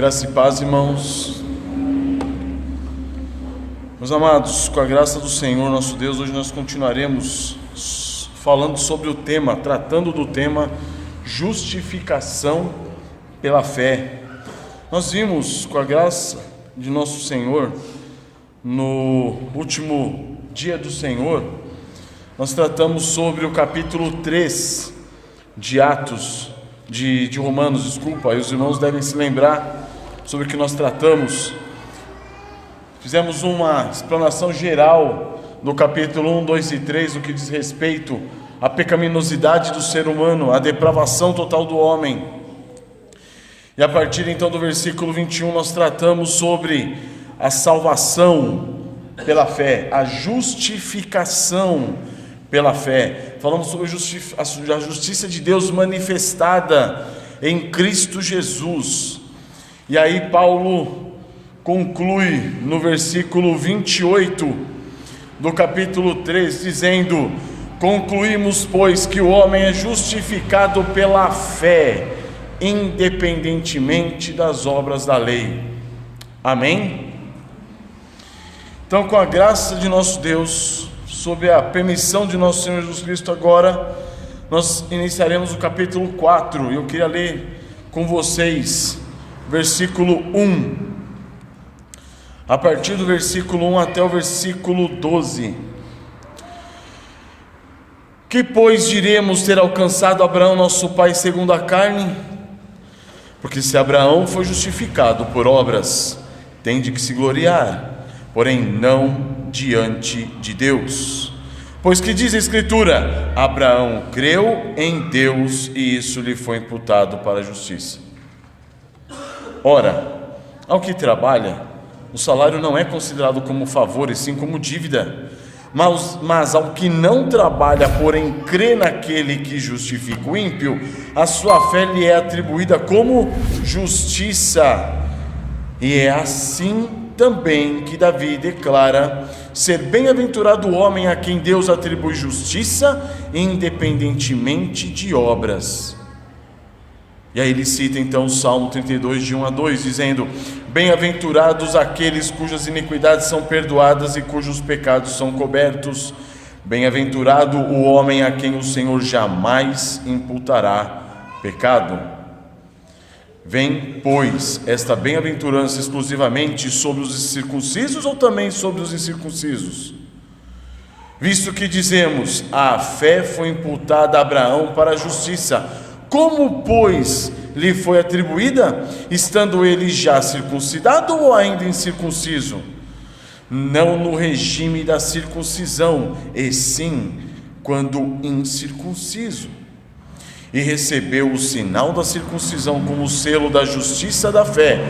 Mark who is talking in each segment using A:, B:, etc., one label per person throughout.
A: Graça e paz, irmãos. Meus amados, com a graça do Senhor nosso Deus, hoje nós continuaremos falando sobre o tema, tratando do tema justificação pela fé. Nós vimos, com a graça de nosso Senhor, no último dia do Senhor, nós tratamos sobre o capítulo 3 de Atos, de Romanos, desculpa, e os irmãos devem se lembrar sobre o que nós tratamos. Fizemos uma explanação geral no capítulo 1, 2 e 3, no que diz respeito à pecaminosidade do ser humano, à depravação total do homem. E a partir então do versículo 21 nós tratamos sobre a salvação pela fé, a justificação pela fé. Falamos sobre a justiça de Deus manifestada em Cristo Jesus. E aí Paulo conclui no versículo 28 do capítulo 3, dizendo: concluímos, pois, que o homem é justificado pela fé, independentemente das obras da lei. Amém? Então, com a graça de nosso Deus, sob a permissão de nosso Senhor Jesus Cristo, agora nós iniciaremos o capítulo 4. Eu queria ler com vocês versículo 1, a partir do versículo 1 até o versículo 12. Que, pois, diremos ter alcançado Abraão, nosso pai, segundo a carne? Porque se Abraão foi justificado por obras, tem de que se gloriar, porém não diante de Deus. Pois que diz a Escritura: Abraão creu em Deus e isso lhe foi imputado para a justiça. Ora, ao que trabalha, o salário não é considerado como favor, e sim como dívida. Mas ao que não trabalha, porém crê naquele que justifica o ímpio, a sua fé lhe é atribuída como justiça. E é assim também que Davi declara ser bem-aventurado o homem a quem Deus atribui justiça, independentemente de obras. E aí ele cita então o Salmo 32, de 1 a 2, dizendo: bem-aventurados aqueles cujas iniquidades são perdoadas e cujos pecados são cobertos. Bem-aventurado o homem a quem o Senhor jamais imputará pecado. Vem, pois, esta bem-aventurança exclusivamente sobre os circuncisos ou também sobre os incircuncisos? Visto que dizemos, a fé foi imputada a Abraão para a justiça, como, pois, lhe foi atribuída, estando ele já circuncidado ou ainda incircunciso? Não no regime da circuncisão, e sim quando incircunciso. E recebeu o sinal da circuncisão como selo da justiça da fé,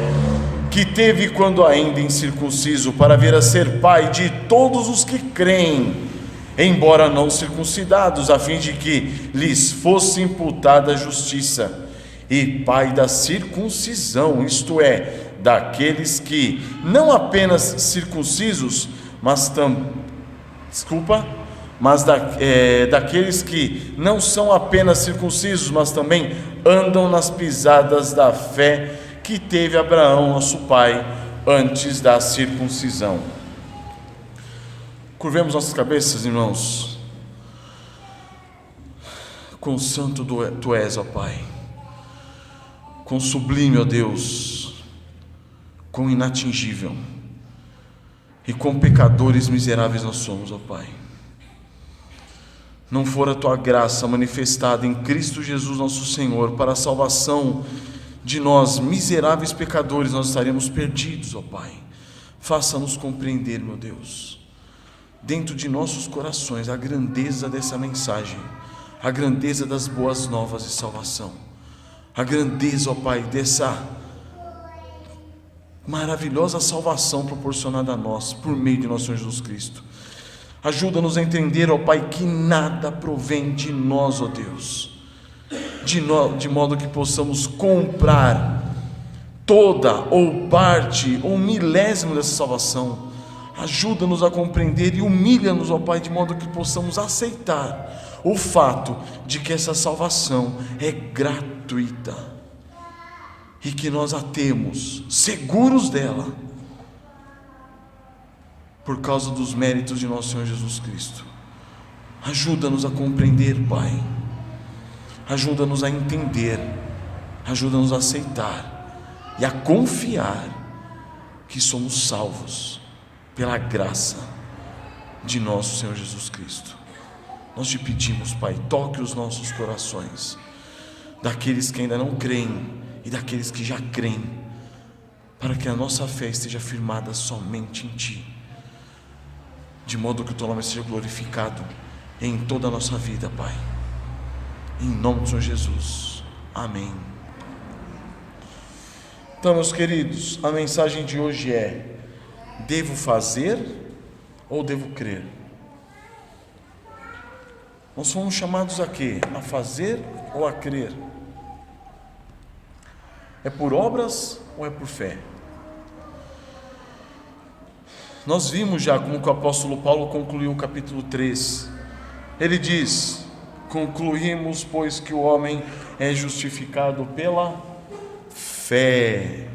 A: que teve quando ainda incircunciso, para vir a ser pai de todos os que creem, embora não circuncidados, a fim de que lhes fosse imputada a justiça, e pai da circuncisão, isto é, daqueles que não apenas circuncisos, daqueles que não são apenas circuncisos, mas também andam nas pisadas da fé que teve Abraão, nosso pai, antes da circuncisão. Curvemos nossas cabeças, irmãos. Quão santo Tu és, ó Pai, quão sublime, ó Deus, quão inatingível e quão pecadores miseráveis nós somos, ó Pai. Não fora a Tua graça manifestada em Cristo Jesus nosso Senhor para a salvação de nós miseráveis pecadores, nós estaríamos perdidos, ó Pai. Faça-nos compreender, meu Deus, dentro de nossos corações, a grandeza dessa mensagem, a grandeza das boas novas de salvação, a grandeza, ó Pai, dessa maravilhosa salvação proporcionada a nós por meio de nosso Senhor Jesus Cristo. Ajuda-nos a entender, ó Pai, que nada provém de nós, ó Deus, de modo que possamos comprar toda ou parte ou milésimo dessa salvação. Ajuda-nos a compreender e humilha-nos, ó Pai, de modo que possamos aceitar o fato de que essa salvação é gratuita. e que nós a temos, seguros dela, por causa dos méritos de nosso Senhor Jesus Cristo. Ajuda-nos a compreender, Pai, ajuda-nos a entender, ajuda-nos a aceitar e a confiar que somos salvos pela graça de nosso Senhor Jesus Cristo. Nós te pedimos, Pai, toque os nossos corações, daqueles que ainda não creem e daqueles que já creem, para que a nossa fé esteja firmada somente em Ti, de modo que o Teu nome seja glorificado em toda a nossa vida, Pai, em nome do Senhor Jesus, amém. Então, meus queridos, a mensagem de hoje é: devo fazer ou devo crer? Nós fomos chamados a quê? A fazer ou a crer? É por obras ou é por fé? Nós vimos já como que o apóstolo Paulo concluiu o capítulo 3. Ele diz: concluímos, pois, que o homem é justificado pela fé,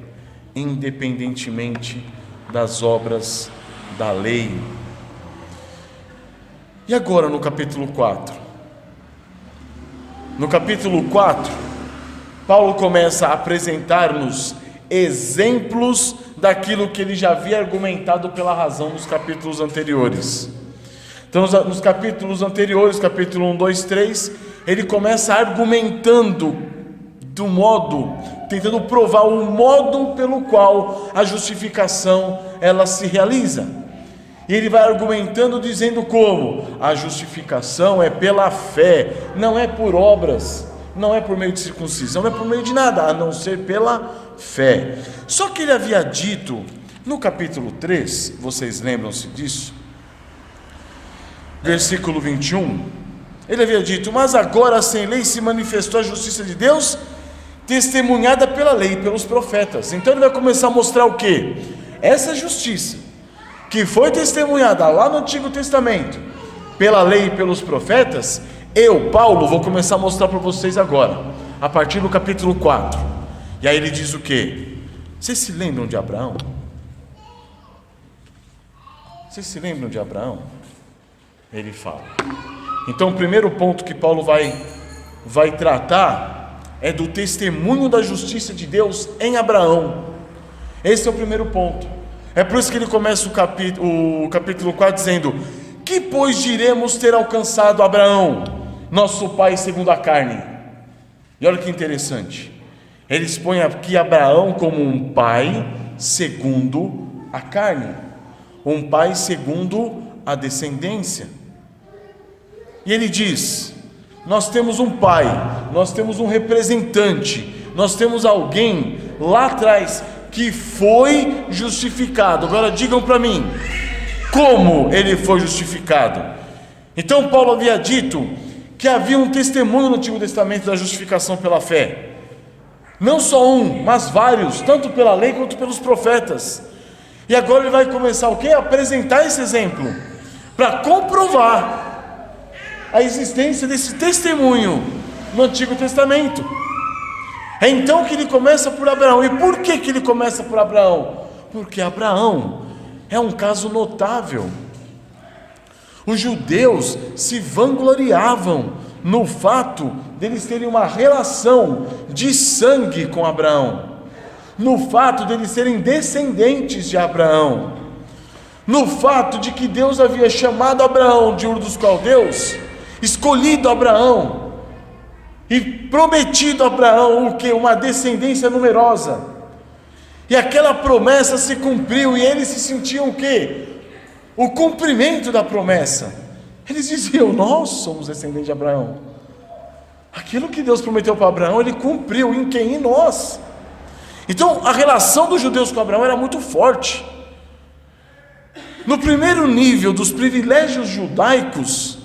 A: independentemente das obras da lei. E agora no capítulo 4? No capítulo 4, Paulo começa a apresentar-nos exemplos daquilo que ele já havia argumentado pela razão nos capítulos anteriores. Então, nos capítulos anteriores, capítulo 1, 2, 3, ele começa argumentando tentando provar o modo pelo qual a justificação ela se realiza. E ele vai argumentando dizendo como a justificação é pela fé, não é por obras, não é por meio de circuncisão, não é por meio de nada, a não ser pela fé. Só que ele havia dito no capítulo 3, vocês lembram-se disso? Versículo 21, ele havia dito: mas agora sem lei se manifestou a justiça de Deus, testemunhada pela lei e pelos profetas. Então ele vai começar a mostrar o quê? Essa justiça que foi testemunhada lá no Antigo Testamento pela lei e pelos profetas, eu, Paulo, vou começar a mostrar para vocês agora, a partir do capítulo 4. E aí ele diz o quê? Vocês se lembram de Abraão? Vocês se lembram de Abraão? Ele fala. Então o primeiro ponto que Paulo vai tratar é do testemunho da justiça de Deus em Abraão. Esse é o primeiro ponto. É por isso que ele começa o capítulo 4 dizendo: que pois diremos ter alcançado Abraão, nosso pai segundo a carne? E olha que interessante, ele expõe aqui Abraão como um pai segundo a carne, um pai segundo a descendência. E ele diz: nós temos um pai, nós temos um representante, nós temos alguém lá atrás que foi justificado. Agora digam para mim, como ele foi justificado? Então Paulo havia dito que havia um testemunho no Antigo Testamento da justificação pela fé, não só um, mas vários, tanto pela lei quanto pelos profetas. E agora ele vai começar o quê? A apresentar esse exemplo, para comprovar a existência desse testemunho no Antigo Testamento. É então que ele começa por Abraão. E por que ele começa por Abraão? Porque Abraão é um caso notável. Os judeus se vangloriavam no fato deles terem uma relação de sangue com Abraão, no fato deles serem descendentes de Abraão, no fato de que Deus havia chamado Abraão de Ur dos Caldeus, escolhido Abraão e prometido a Abraão o que? Uma descendência numerosa. E aquela promessa se cumpriu, e eles se sentiam o quê? O cumprimento da promessa. Eles diziam: nós somos descendentes de Abraão. Aquilo que Deus prometeu para Abraão, ele cumpriu. Em quem? Em nós. Então a relação dos judeus com Abraão era muito forte. No primeiro nível dos privilégios judaicos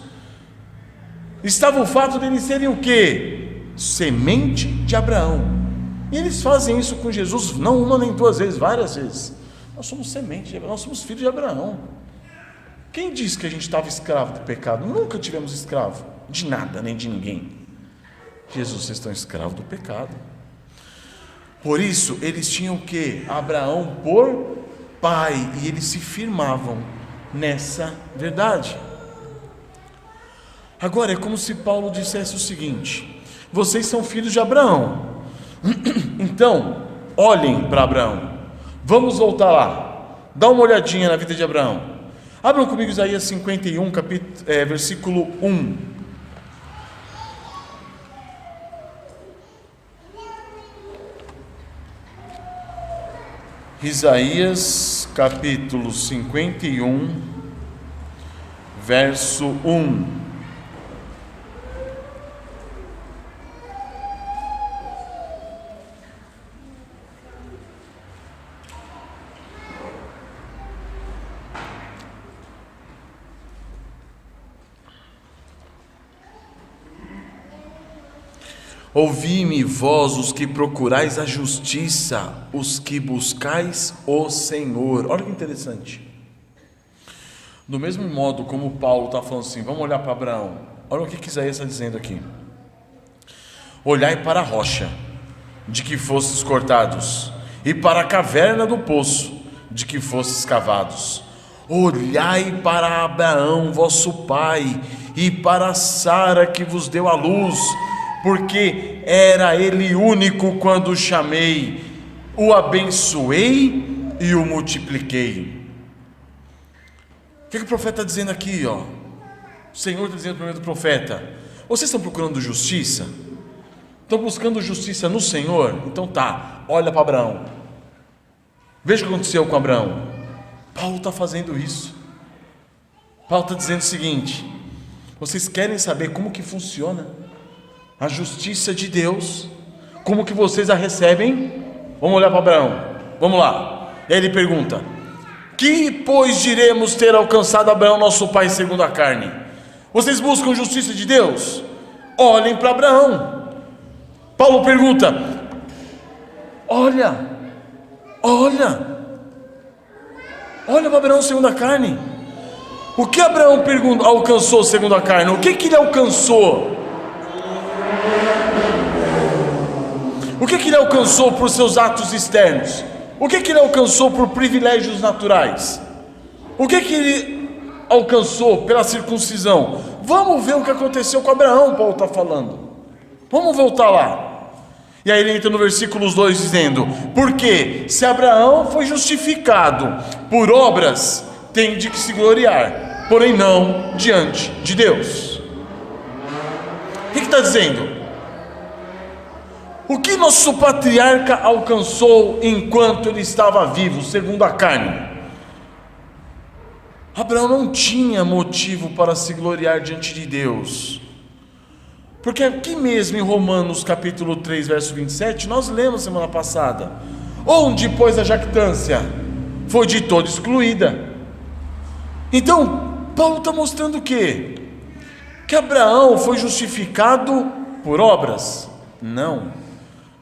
A: estava o fato de eles serem o quê? Semente de Abraão. E eles fazem isso com Jesus, não uma nem duas vezes, várias vezes. Nós somos semente de Abraão, nós somos filhos de Abraão. Quem disse que a gente estava escravo do pecado? Nunca tivemos escravo de nada, nem de ninguém. Jesus, vocês estão escravos do pecado. Por isso, eles tinham o quê? Abraão por pai, e eles se firmavam nessa verdade. Agora, é como se Paulo dissesse o seguinte: vocês são filhos de Abraão, então, olhem para Abraão. Vamos voltar lá, dá uma olhadinha na vida de Abraão. Abram comigo Isaías 51, versículo 1. Isaías capítulo 51, verso 1. Ouvi-me, vós, os que procurais a justiça, os que buscais o Senhor. Olha que interessante. Do mesmo modo como Paulo está falando assim, vamos olhar para Abraão. Olha o que Isaías está dizendo aqui: olhai para a rocha, de que fostes cortados, e para a caverna do poço, de que fostes cavados. Olhai para Abraão, vosso pai, e para Sara, que vos deu a luz, porque era ele único quando chamei, o abençoei e o multipliquei. O que o profeta está dizendo aqui? O Senhor está dizendo para o meio do profeta: vocês estão procurando justiça? Estão buscando justiça no Senhor? Então tá, olha para Abraão, veja o que aconteceu com Abraão. Paulo está fazendo isso. Paulo está dizendo o seguinte: vocês querem saber como que funciona a justiça de Deus, como que vocês a recebem? Vamos olhar para Abraão, vamos lá. E aí ele pergunta: que pois diremos ter alcançado Abraão, nosso pai, segundo a carne? Vocês buscam justiça de Deus? Olhem para Abraão. Paulo pergunta: olha para Abraão segundo a carne. O que Abraão alcançou segundo a carne? O que ele alcançou? O que ele alcançou por seus atos externos? O que ele alcançou por privilégios naturais? O que ele alcançou pela circuncisão? Vamos ver o que aconteceu com Abraão, Paulo está falando. Vamos voltar lá. E aí ele entra no versículo 2 dizendo: porque se Abraão foi justificado por obras, tem de que se gloriar, porém não diante de Deus. O que está dizendo? O que nosso patriarca alcançou enquanto ele estava vivo, segundo a carne? Abraão não tinha motivo para se gloriar diante de Deus, porque aqui mesmo em Romanos capítulo 3, verso 27, nós lemos semana passada, onde pois a jactância foi de todo excluída. Então Paulo está mostrando o quê? Que Abraão foi justificado por obras? Não,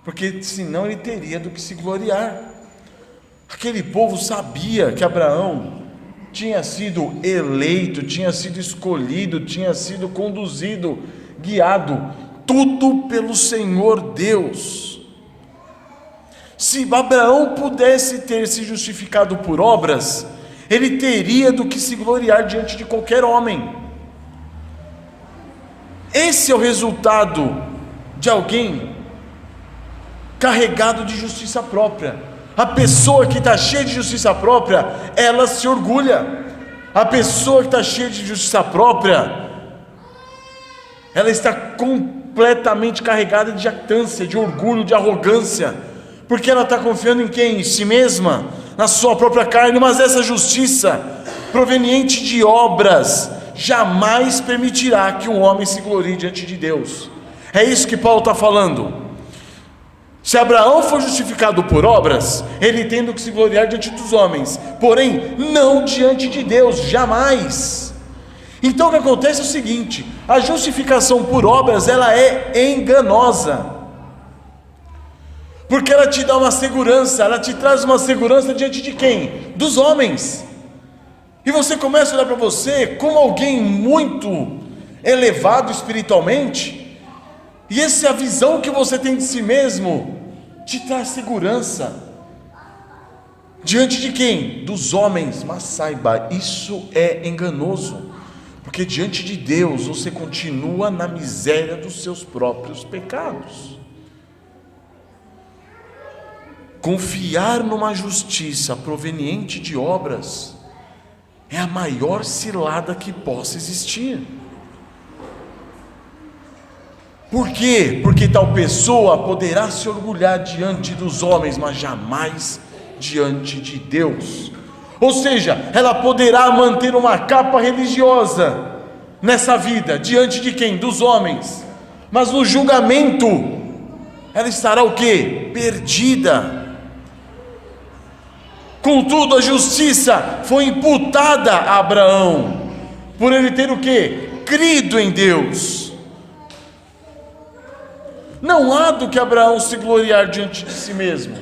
A: porque senão ele teria do que se gloriar. Aquele povo sabia que Abraão tinha sido eleito, tinha sido escolhido, tinha sido conduzido, guiado, tudo pelo Senhor Deus. Se Abraão pudesse ter se justificado por obras, ele teria do que se gloriar diante de qualquer homem. Esse é o resultado de alguém carregado de justiça própria. A pessoa que está cheia de justiça própria, ela se orgulha. A pessoa que está cheia de justiça própria, ela está completamente carregada de jactância, de orgulho, de arrogância, porque ela está confiando em quem? Em si mesma, na sua própria carne. Mas essa justiça proveniente de obras jamais permitirá que um homem se glorie diante de Deus. É isso que Paulo está falando. Se Abraão for justificado por obras, ele tem que se gloriar diante dos homens, porém não diante de Deus, jamais. Então o que acontece é o seguinte: a justificação por obras, ela é enganosa, porque ela te dá uma segurança, ela te traz uma segurança diante de quem? Dos homens. E você começa a olhar para você como alguém muito elevado espiritualmente, e essa visão que você tem de si mesmo te traz segurança. Diante de quem? Dos homens. Mas saiba, isso é enganoso, porque diante de Deus você continua na miséria dos seus próprios pecados. Confiar numa justiça proveniente de obras é a maior cilada que possa existir. Por quê? Porque tal pessoa poderá se orgulhar diante dos homens, mas jamais diante de Deus. Ou seja, ela poderá manter uma capa religiosa nessa vida, diante de quem? Dos homens, mas no julgamento ela estará o quê? Perdida. Contudo, a justiça foi imputada a Abraão, por ele ter o quê? Crido em Deus. Não há do que Abraão se gloriar diante de si mesmo,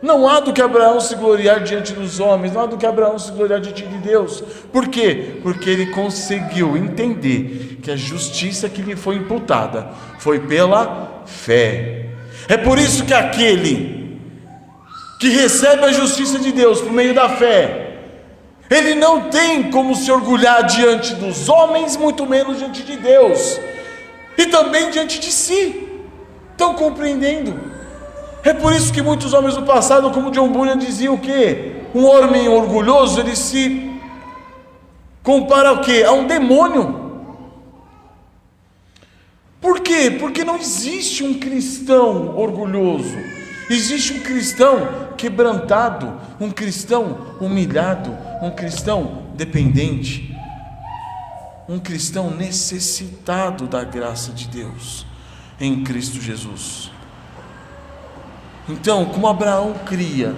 A: não há do que Abraão se gloriar diante dos homens, não há do que Abraão se gloriar diante de Deus. Por quê? Porque ele conseguiu entender que a justiça que lhe foi imputada foi pela fé. É por isso que aquele que recebe a justiça de Deus por meio da fé, ele não tem como se orgulhar diante dos homens, muito menos diante de Deus, e também diante de si. Estão compreendendo? É por isso que muitos homens do passado, como John Bunyan, diziam que um homem orgulhoso, ele se compara ao quê? A um demônio. Por quê? Porque não existe um cristão orgulhoso, existe um cristão quebrantado, um cristão humilhado, um cristão dependente, um cristão necessitado da graça de Deus em Cristo Jesus. Então, como Abraão cria,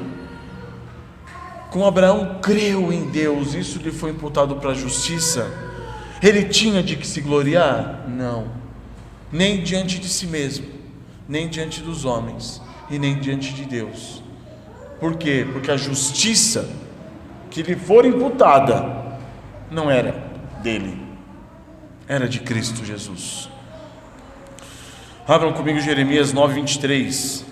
A: como Abraão creu em Deus, isso lhe foi imputado para a justiça. Ele tinha de que se gloriar? Não, nem diante de si mesmo, nem diante dos homens, e nem diante de Deus. Por quê? Porque a justiça que lhe for imputada não era dele, era de Cristo Jesus. Abram comigo Jeremias 9:23.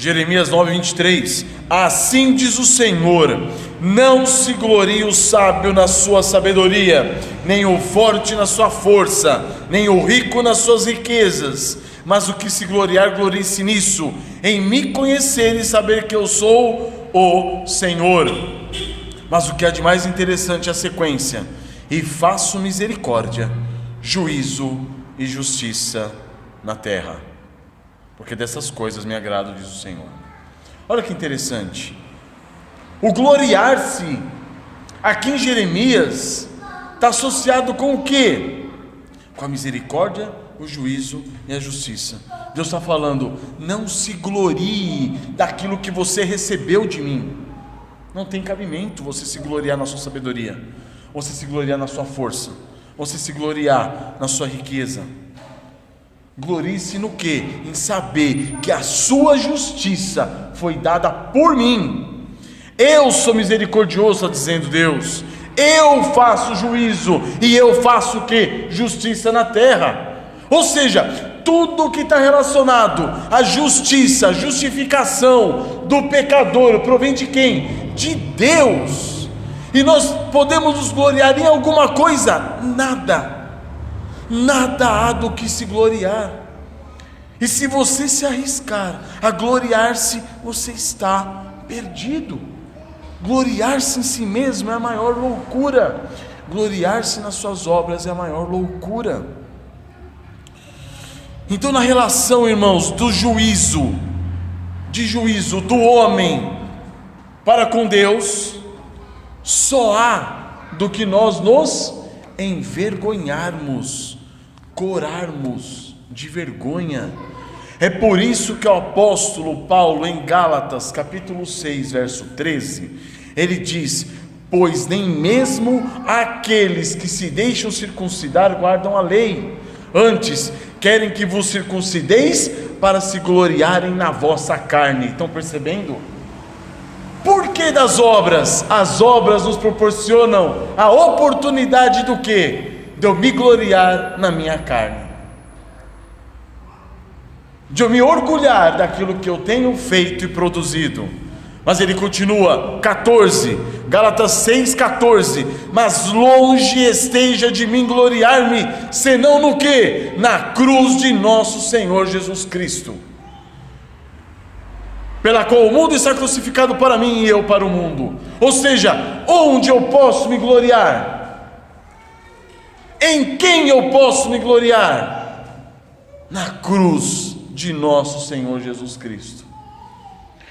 A: Jeremias 9:23. Assim diz o Senhor: não se glorie o sábio na sua sabedoria, nem o forte na sua força, nem o rico nas suas riquezas, mas o que se gloriar, glorie-se nisso, em me conhecer e saber que eu sou o Senhor. Mas o que há de mais interessante é a sequência: e faço misericórdia, juízo e justiça na terra, porque dessas coisas me agrado, diz o Senhor. Olha que interessante, o gloriar-se aqui em Jeremias está associado com o quê? Com a misericórdia, o juízo e a justiça. Deus está falando: não se glorie daquilo que você recebeu de mim. Não tem cabimento você se gloriar na sua sabedoria, você se gloriar na sua força, você se gloriar na sua riqueza. Glorie-se no quê? Em saber que a sua justiça foi dada por mim. Eu sou misericordioso, está dizendo Deus. Eu faço juízo e eu faço o quê? Justiça na terra. Ou seja, tudo que está relacionado à justiça, à justificação do pecador, provém de quem? De Deus. E nós podemos nos gloriar em alguma coisa? Nada. Nada há do que se gloriar. E se você se arriscar a gloriar-se, você está perdido. Gloriar-se em si mesmo é a maior loucura. Gloriar-se nas suas obras é a maior loucura. Então, na relação, irmãos, do juízo do homem para com Deus, só há do que nós nos envergonharmos, corarmos de vergonha. É por isso que o apóstolo Paulo, em Gálatas capítulo 6, verso 13, Ele diz: pois nem mesmo aqueles que se deixam circuncidar guardam a lei, antes querem que vos circuncideis para se gloriarem na vossa carne. Estão percebendo? Por que das obras? As obras nos proporcionam a oportunidade do quê? De eu me gloriar na minha carne, de eu me orgulhar daquilo que eu tenho feito e produzido. Mas ele continua, 14, Gálatas 6,14: mas longe esteja de mim gloriar-me, senão no quê? Na cruz de nosso Senhor Jesus Cristo, pela qual o mundo está crucificado para mim e eu para o mundo. Ou seja, onde eu posso me gloriar? Em quem eu posso me gloriar? Na cruz de nosso Senhor Jesus Cristo.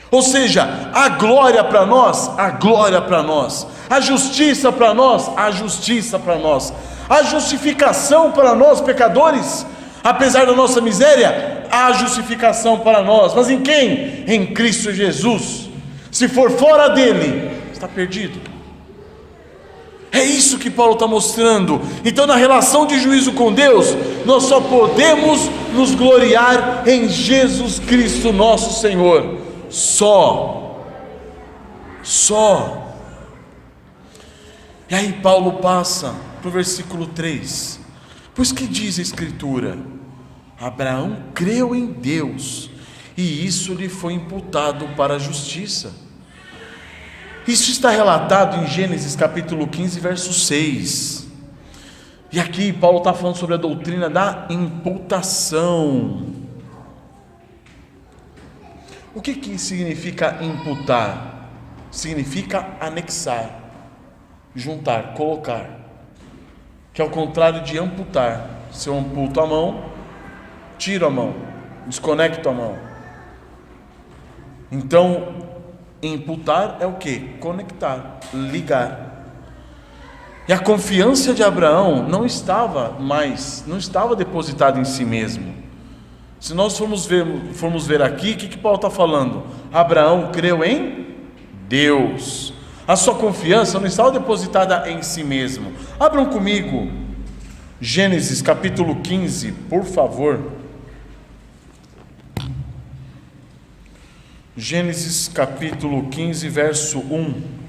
A: Ou seja, a glória para nós, a glória para nós, a justiça para nós, a justiça para nós, a justificação para nós pecadores, apesar da nossa miséria, a justificação para nós. Mas em quem? Em Cristo Jesus. Se for fora dele, está perdido. É isso que Paulo está mostrando. Então, na relação de juízo com Deus, nós só podemos nos gloriar em Jesus Cristo nosso Senhor. Só. E aí Paulo passa para o versículo 3. Pois que diz a Escritura? Abraão creu em Deus, e isso lhe foi imputado para a justiça. Isso está relatado em Gênesis capítulo 15, verso 6. E aqui Paulo está falando sobre a doutrina da imputação. O que significa imputar? Significa anexar, juntar, colocar, que é o contrário de amputar. Se eu amputo a mão, tiro a mão, desconecto a mão. Então, imputar é o que? Conectar, ligar. E a confiança de Abraão não estava depositada em si mesmo. Se nós formos ver aqui, o que Paulo está falando? Abraão creu em Deus. A sua confiança não estava depositada em si mesmo. Abram comigo Gênesis capítulo 15, por favor. Gênesis capítulo 15, verso 1.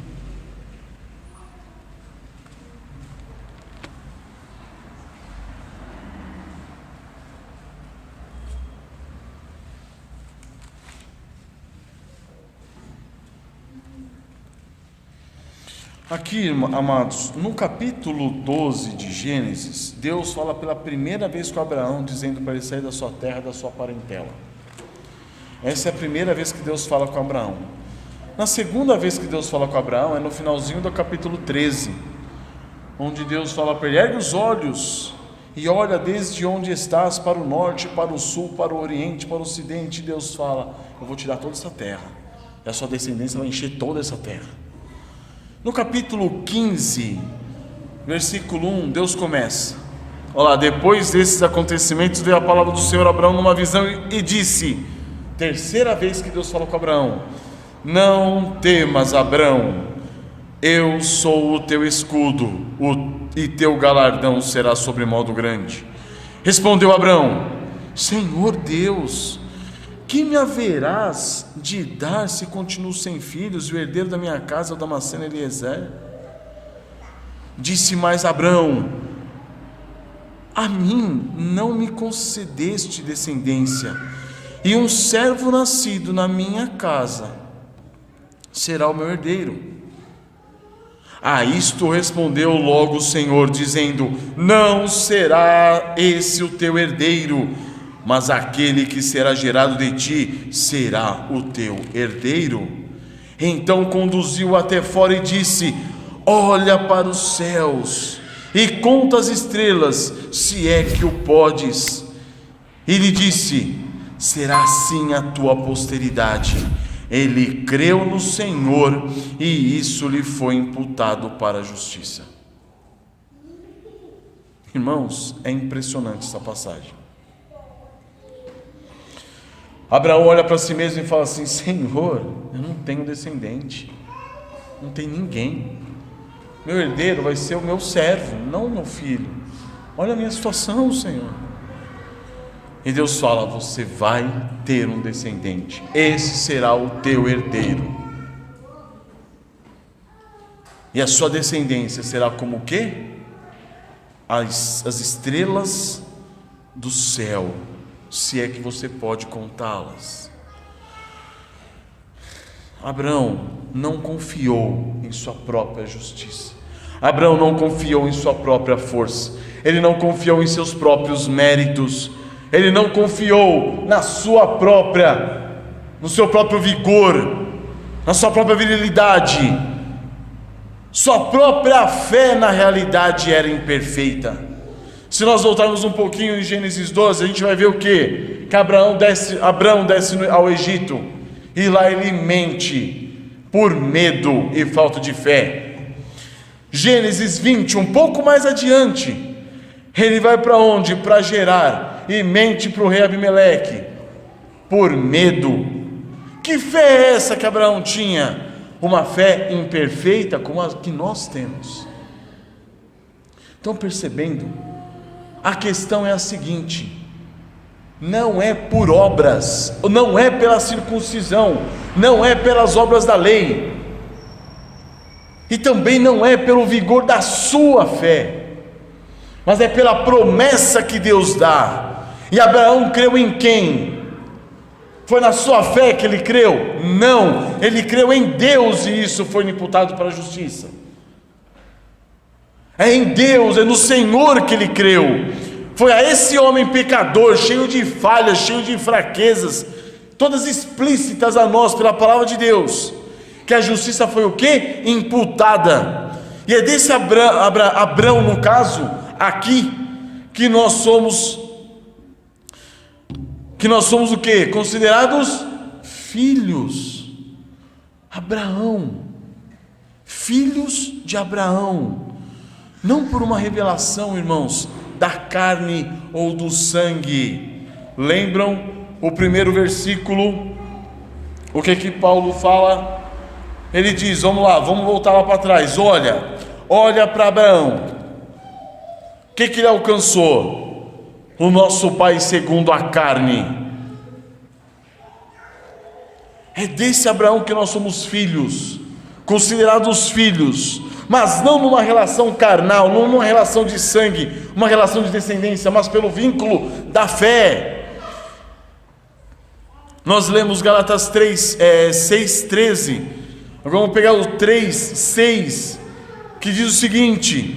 A: Aqui, amados, no capítulo 12 de Gênesis, Deus fala pela primeira vez com Abraão, dizendo para ele sair da sua terra, da sua parentela. Essa é a primeira vez que Deus fala com Abraão. Na segunda vez que Deus fala com Abraão, é no finalzinho do capítulo 13, onde Deus fala para ele: ergue os olhos e olha desde onde estás, para o norte, para o sul, para o oriente, para o ocidente. Deus fala: eu vou te dar toda essa terra, e a sua descendência vai encher toda essa terra. No capítulo 15, versículo 1, Deus começa: olha lá, depois desses acontecimentos veio a palavra do Senhor a Abraão numa visão e disse, terceira vez que Deus falou com Abraão: não temas, Abraão, eu sou o teu escudo, e teu galardão será sobremodo grande. Respondeu Abraão: Senhor Deus, que me haverás de dar se continuo sem filhos, e o herdeiro da minha casa é o Damasceno Eliezer? Disse mais Abraão: a mim não me concedeste descendência, e um servo nascido na minha casa será o meu herdeiro. A isto respondeu logo o Senhor, dizendo: não será esse o teu herdeiro, mas aquele que será gerado de ti será o teu herdeiro. Então conduziu até fora e disse: olha para os céus e conta as estrelas, se é que o podes. E lhe disse: será assim a tua posteridade. Ele creu no Senhor, e isso lhe foi imputado para a justiça. Irmãos, é impressionante essa passagem. Abraão olha para si mesmo e fala assim: Senhor, eu não tenho descendente. Não tem ninguém. Meu herdeiro vai ser o meu servo, não o meu filho. Olha a minha situação, Senhor. E Deus fala: você vai ter um descendente, esse será o teu herdeiro. E a sua descendência será como o quê? As estrelas do céu, se é que você pode contá-las. Abraão não confiou em sua própria justiça. Abraão não confiou em sua própria força. Ele não confiou em seus próprios méritos. Ele não confiou no seu próprio vigor, na sua própria virilidade. Sua própria fé, na realidade, era imperfeita. Se nós voltarmos um pouquinho em Gênesis 12, a gente vai ver o quê? Que Abraão desce ao Egito, e lá ele mente por medo e falta de fé. Gênesis 20, um pouco mais adiante, ele vai para onde? Para Gerar, e mente para o rei Abimeleque por medo. Que fé é essa que Abraão tinha? Uma fé imperfeita como a que nós temos. Estão percebendo? A questão é a seguinte: não é por obras, não é pela circuncisão, não é pelas obras da lei, e também não é pelo vigor da sua fé, mas é pela promessa que Deus dá. E Abraão creu em quem? Foi na sua fé que ele creu? Não, ele creu em Deus, e isso foi imputado para a justiça. É em Deus, é no Senhor que ele creu. Foi a esse homem pecador, cheio de falhas, cheio de fraquezas, todas explícitas a nós pela palavra de Deus, que a justiça foi o quê? Imputada. E é desse Abraão, no caso aqui, que nós somos o quê? Considerados filhos. Abraão, filhos de Abraão, não por uma revelação, irmãos, da carne ou do sangue. Lembram o primeiro versículo? O que Paulo fala? Ele diz, vamos lá, vamos voltar lá para trás. Olha para Abraão. O que ele alcançou? O nosso pai segundo a carne. É desse Abraão que nós somos filhos, considerados filhos, mas não numa relação carnal, não numa relação de sangue, uma relação de descendência, mas pelo vínculo da fé. Nós lemos Gálatas 6:13. Agora vamos pegar o 3:6, que diz o seguinte: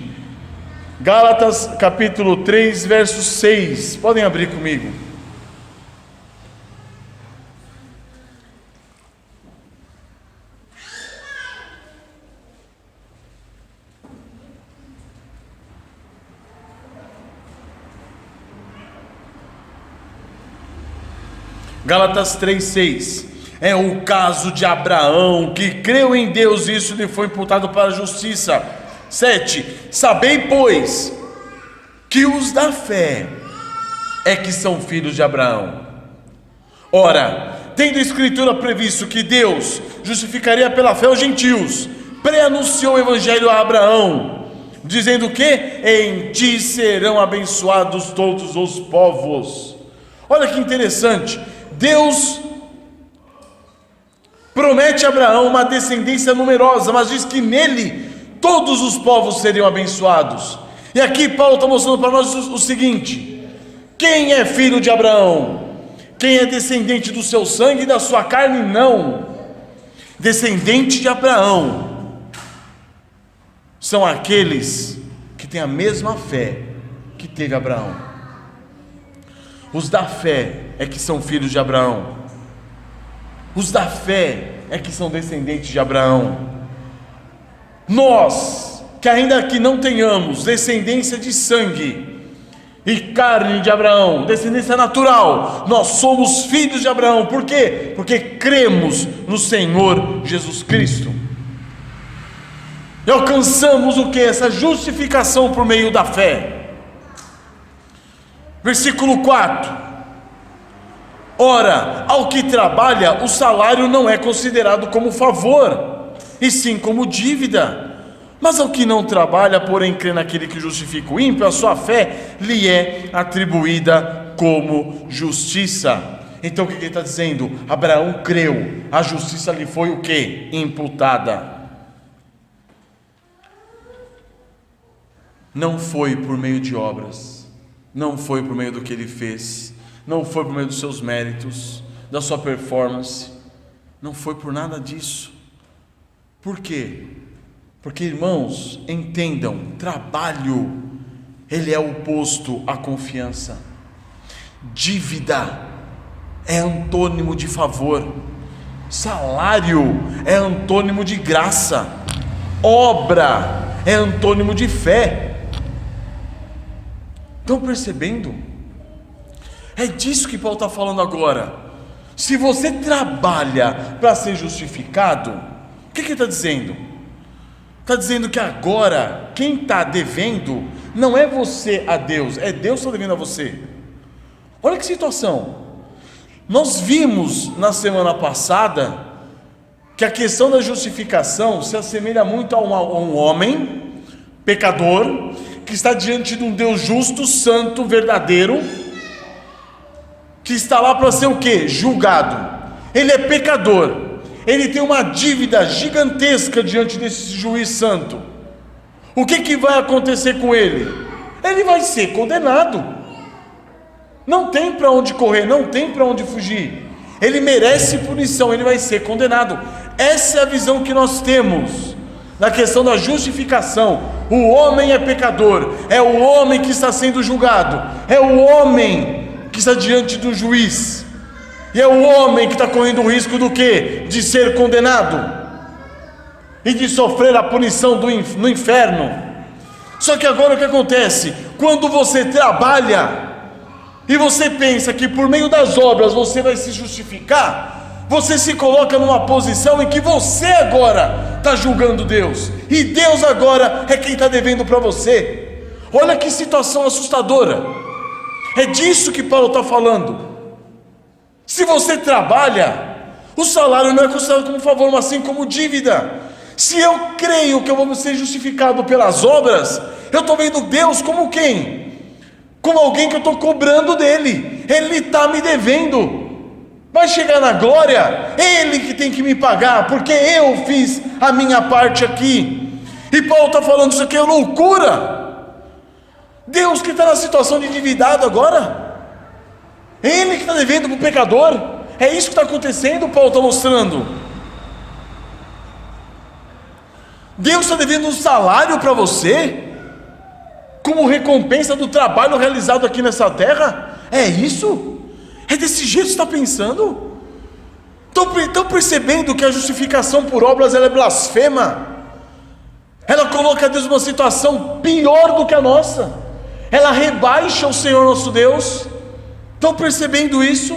A: Gálatas capítulo 3, verso 6. Podem abrir comigo. Gálatas 3:6. É o caso de Abraão, que creu em Deus, e isso lhe foi imputado para a justiça. 7. Sabei, pois, que os da fé é que são filhos de Abraão. Ora, tendo a Escritura previsto que Deus justificaria pela fé os gentios, pré-anunciou o Evangelho a Abraão, dizendo que em ti serão abençoados todos os povos. Olha que interessante, Deus promete a Abraão uma descendência numerosa, mas diz que nele todos os povos seriam abençoados. E aqui Paulo está mostrando para nós o seguinte: quem é filho de Abraão? Quem é descendente do seu sangue e da sua carne? Não. Descendente de Abraão são aqueles que têm a mesma fé que teve Abraão. Os da fé é que são filhos de Abraão. Os da fé é que são descendentes de Abraão. Nós, que ainda que não tenhamos descendência de sangue e carne de Abraão, descendência natural, nós somos filhos de Abraão. Por quê? Porque cremos no Senhor Jesus Cristo. E alcançamos o que? Essa justificação por meio da fé. Versículo 4. Ora, ao que trabalha, o salário não é considerado como favor, e sim como dívida. Mas ao que não trabalha, porém crê naquele que justifica o ímpio, a sua fé lhe é atribuída como justiça. Então o que ele está dizendo? Abraão creu, a justiça lhe foi o quê? Imputada. Não foi por meio de obras, não foi por meio do que ele fez, não foi por meio dos seus méritos, da sua performance, não foi por nada disso. Por quê? Porque, irmãos, entendam, trabalho, ele é oposto à confiança. Dívida é antônimo de favor, salário é antônimo de graça, obra é antônimo de fé. Estão percebendo? É disso que Paulo está falando agora. Se você trabalha para ser justificado, o que ele está dizendo? Está dizendo que agora quem está devendo não é você a Deus, é Deus que está devendo a você. Olha que situação. Nós vimos na semana passada que a questão da justificação se assemelha muito a um homem pecador que está diante de um Deus justo, santo, verdadeiro, que está lá para ser o quê? Julgado. Ele é pecador, ele tem uma dívida gigantesca diante desse juiz santo. O que vai acontecer com ele? Ele vai ser condenado. Não tem para onde correr, não tem para onde fugir. Ele merece punição, ele vai ser condenado. Essa é a visão que nós temos na questão da justificação. O homem é pecador, é o homem que está sendo julgado, é o homem que está diante do juiz, e é o homem que está correndo o risco do quê? De ser condenado e de sofrer a punição no inferno. Só que agora o que acontece? Quando você trabalha e você pensa que por meio das obras você vai se justificar, você se coloca numa posição em que você agora está julgando Deus, e Deus agora é quem está devendo para você. Olha que situação assustadora. É disso que Paulo está falando. Se você trabalha, o salário não é considerado como favor, mas sim como dívida. Se eu creio que eu vou ser justificado pelas obras, eu estou vendo Deus como quem? Como alguém que eu estou cobrando dele. Ele está me devendo. Vai chegar na glória, ele que tem que me pagar, porque eu fiz a minha parte aqui. E Paulo está falando, isso aqui é loucura. Deus que está na situação de endividado agora, ele que está devendo para o pecador. É isso que está acontecendo, Paulo está mostrando. Deus está devendo um salário para você, como recompensa do trabalho realizado aqui nessa terra. É isso? É desse jeito que você está pensando? Estão percebendo que a justificação por obras ela é blasfema? Ela coloca Deus numa situação pior do que a nossa. Ela rebaixa o Senhor nosso Deus. Estão percebendo isso?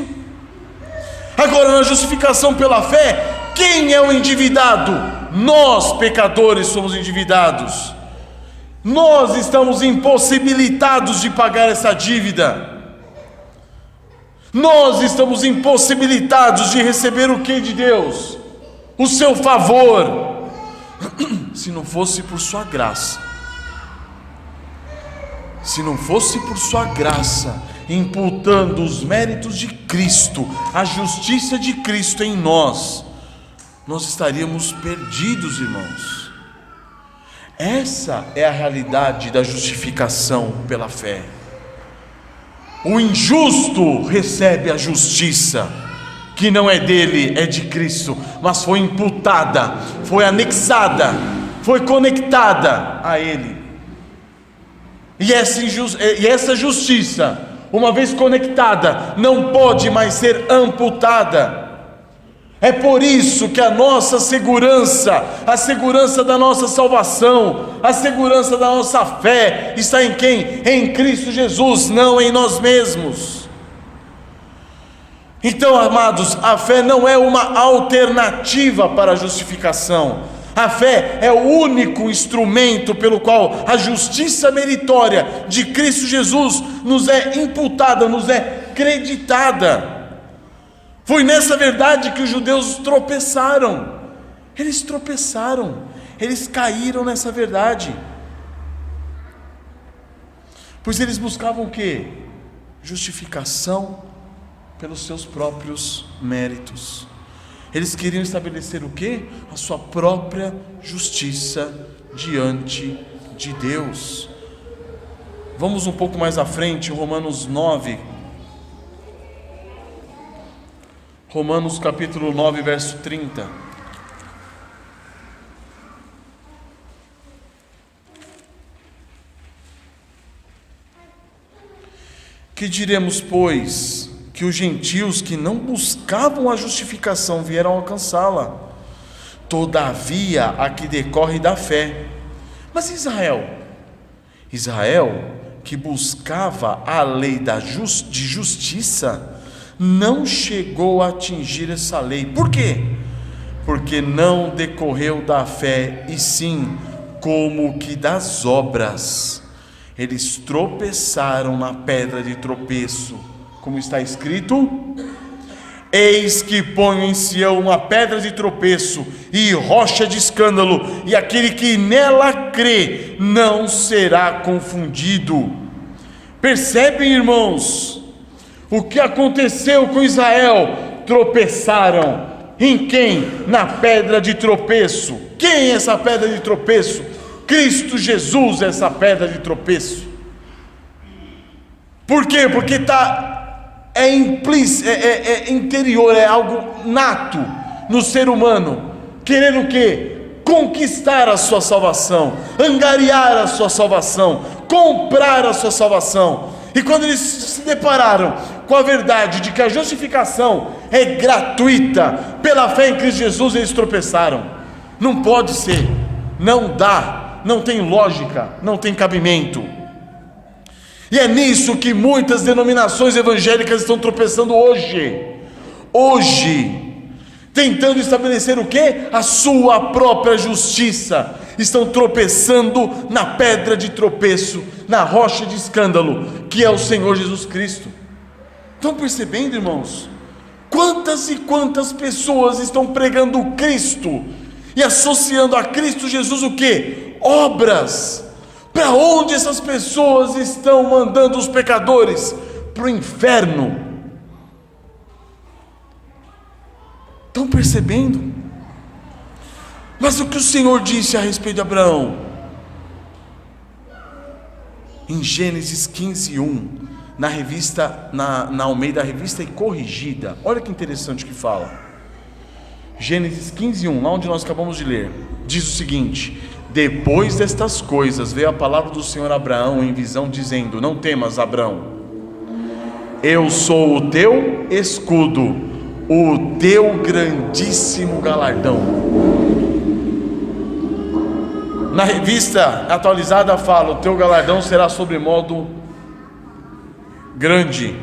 A: Agora, na justificação pela fé, quem é o endividado? Nós, pecadores, somos endividados. Nós estamos impossibilitados de pagar essa dívida. Nós estamos impossibilitados de receber o que de Deus? O seu favor. Se não fosse por sua graça, se não fosse por sua graça, imputando os méritos de Cristo, a justiça de Cristo em nós, nós estaríamos perdidos, irmãos. Essa é a realidade da justificação pela fé. O injusto recebe a justiça, que não é dele, é de Cristo, mas foi imputada, foi anexada, foi conectada a ele. E essa justiça, uma vez conectada, não pode mais ser amputada. É por isso que a nossa segurança, a segurança da nossa salvação, a segurança da nossa fé está em quem? Em Cristo Jesus, não em nós mesmos. Então, amados, a fé não é uma alternativa para a justificação. A fé é o único instrumento pelo qual a justiça meritória de Cristo Jesus nos é imputada, nos é creditada. Foi nessa verdade que os judeus tropeçaram. Eles tropeçaram, eles caíram nessa verdade, pois eles buscavam o quê? Justificação pelos seus próprios méritos. Eles queriam estabelecer o quê? A sua própria justiça diante de Deus. Vamos um pouco mais à frente, Romanos 9. Romanos capítulo 9, verso 30. Que diremos, pois? Que os gentios que não buscavam a justificação vieram alcançá-la. Todavia, a que decorre da fé. Mas Israel, que buscava a lei de justiça, não chegou a atingir essa lei. Por quê? Porque não decorreu da fé, e sim como que das obras. Eles tropeçaram na pedra de tropeço, como está escrito: eis que ponho em Sião uma pedra de tropeço e rocha de escândalo, e aquele que nela crê não será confundido. Percebem, irmãos, o que aconteceu com Israel? Tropeçaram em quem? Na pedra de tropeço. Quem é essa pedra de tropeço? Cristo Jesus é essa pedra de tropeço. Por quê? Porque é implícito, é interior, é algo nato no ser humano, querendo o quê? Conquistar a sua salvação, angariar a sua salvação, comprar a sua salvação. E quando eles se depararam com a verdade de que a justificação é gratuita pela fé em Cristo Jesus, eles tropeçaram. Não pode ser, não dá, não tem lógica, não tem cabimento. E é nisso que muitas denominações evangélicas estão tropeçando hoje, tentando estabelecer o quê? A sua própria justiça. Estão tropeçando na pedra de tropeço, na rocha de escândalo, que é o Senhor Jesus Cristo. Estão percebendo, irmãos? Quantas e quantas pessoas estão pregando Cristo e associando a Cristo Jesus o quê? Obras. Para onde essas pessoas estão mandando os pecadores? Para o inferno. Estão percebendo? Mas o que o Senhor disse a respeito de Abraão? Em Gênesis 15:1, na revista, na Almeida, revista e corrigida, olha que interessante que fala. Gênesis 15:1, lá onde nós acabamos de ler, diz o seguinte: depois destas coisas veio a palavra do Senhor a Abraão em visão, dizendo: não temas, Abraão, eu sou o teu escudo, o teu grandíssimo galardão. Na revista atualizada fala: o teu galardão será sobremodo grande.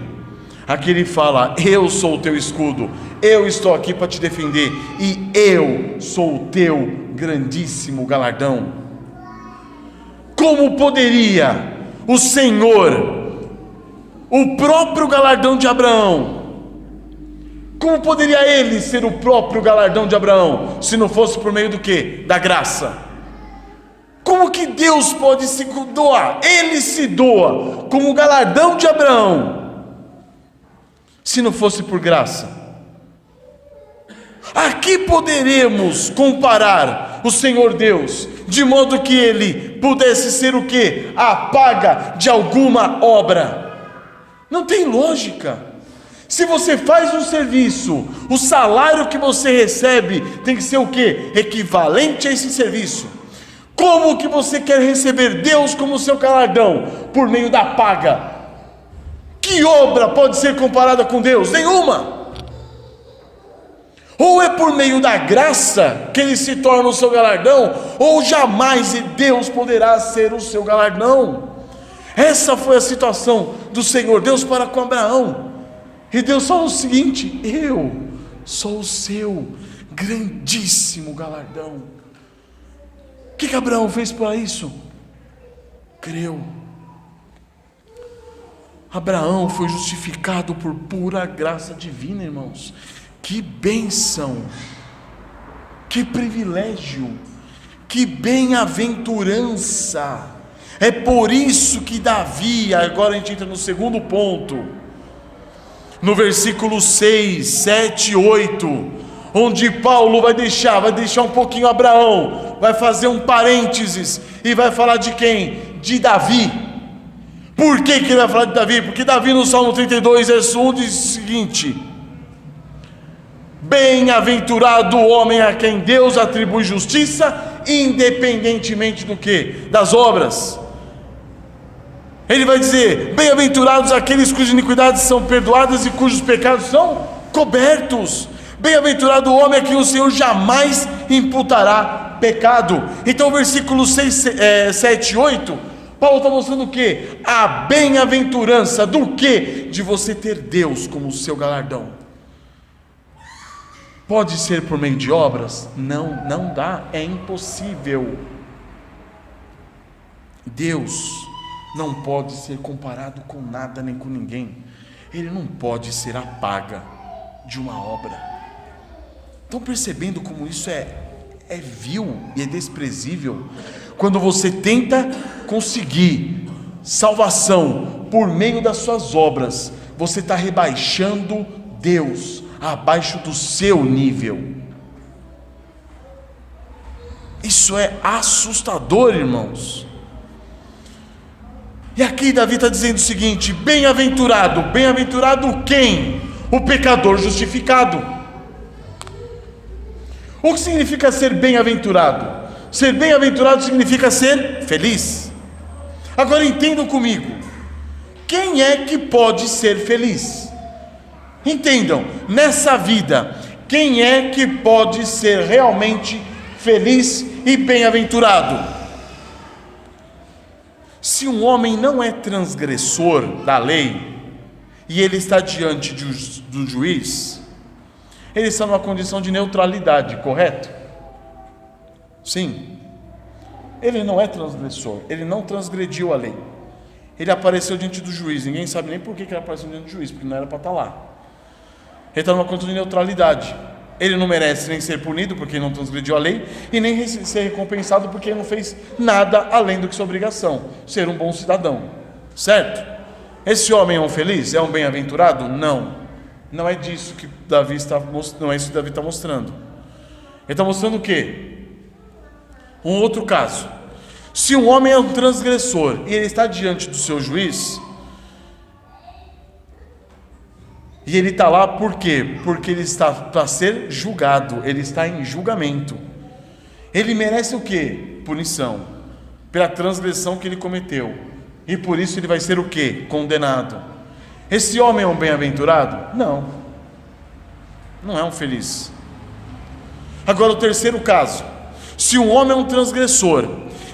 A: Aqui ele fala: eu sou o teu escudo, eu estou aqui para te defender, e eu sou o teu grandíssimo galardão. Como poderia o Senhor, o próprio galardão de Abraão, como poderia ele ser o próprio galardão de Abraão, se não fosse por meio do quê? Da graça. Como que Deus pode se doar? Ele se doa como galardão de Abraão, se não fosse por graça. Aqui poderemos comparar o Senhor Deus, de modo que Ele pudesse ser o quê? A paga de alguma obra. Não tem lógica. Se você faz um serviço, o salário que você recebe tem que ser o quê? Equivalente a esse serviço. Como que você quer receber Deus como seu galardão? Por meio da paga. Que obra pode ser comparada com Deus? Nenhuma. Ou é por meio da graça que ele se torna o seu galardão, ou jamais Deus poderá ser o seu galardão. Essa foi a situação do Senhor Deus para com Abraão. E Deus falou o seguinte: eu sou o seu grandíssimo galardão. O que Abraão fez para isso? Creu. Abraão foi justificado por pura graça divina, irmãos. Que bênção! Que privilégio, que bem-aventurança. É por isso que Davi, agora a gente entra no segundo ponto, no versículo 6, 7 e 8, onde Paulo vai deixar um pouquinho Abraão, vai fazer um parênteses e vai falar de quem? De Davi. Por que ele vai falar de Davi? Porque Davi no Salmo 32, verso 1 diz o seguinte: bem-aventurado o homem a quem Deus atribui justiça, independentemente do que? Das obras. Ele vai dizer: bem-aventurados aqueles cujas iniquidades são perdoadas e cujos pecados são cobertos. Bem-aventurado o homem a quem o Senhor jamais imputará pecado. Então, versículos 7 e 8, Paulo está mostrando o que? A bem-aventurança do que? De você ter Deus como seu galardão. Pode ser por meio de obras? Não, não dá, é impossível. Deus não pode ser comparado com nada nem com ninguém. Ele não pode ser a paga de uma obra. Estão percebendo como isso é vil e é desprezível? Quando você tenta conseguir salvação por meio das suas obras, você está rebaixando Deus abaixo do seu nível. Isso é assustador, irmãos. E aqui Davi está dizendo o seguinte: bem-aventurado quem? O pecador justificado. O que significa ser bem-aventurado? Ser bem-aventurado significa ser feliz. Agora entendam comigo, quem é que pode ser feliz? Entendam, nessa vida, quem é que pode ser realmente feliz e bem-aventurado? Se um homem não é transgressor da lei, e ele está diante do juiz, ele está numa condição de neutralidade, correto? Sim. Ele não é transgressor, ele não transgrediu a lei. Ele apareceu diante do juiz, ninguém sabe nem por que ele apareceu diante do juiz, porque não era para estar lá. Ele está numa condição de neutralidade. Ele não merece nem ser punido porque ele não transgrediu a lei, e nem ser recompensado porque ele não fez nada além do que sua obrigação, ser um bom cidadão, certo? Esse homem é um feliz? É um bem-aventurado? Não. Não é disso que Davi está mostrando. Não é isso que Davi está mostrando. Ele está mostrando o quê? Um outro caso. Se um homem é um transgressor e ele está diante do seu juiz, e ele está lá por quê? Porque ele está para ser julgado, ele está em julgamento. Ele merece o quê? Punição, pela transgressão que ele cometeu. E por isso ele vai ser o quê? Condenado. Esse homem é um bem-aventurado? Não. Não é um feliz. Agora o terceiro caso. Se um homem é um transgressor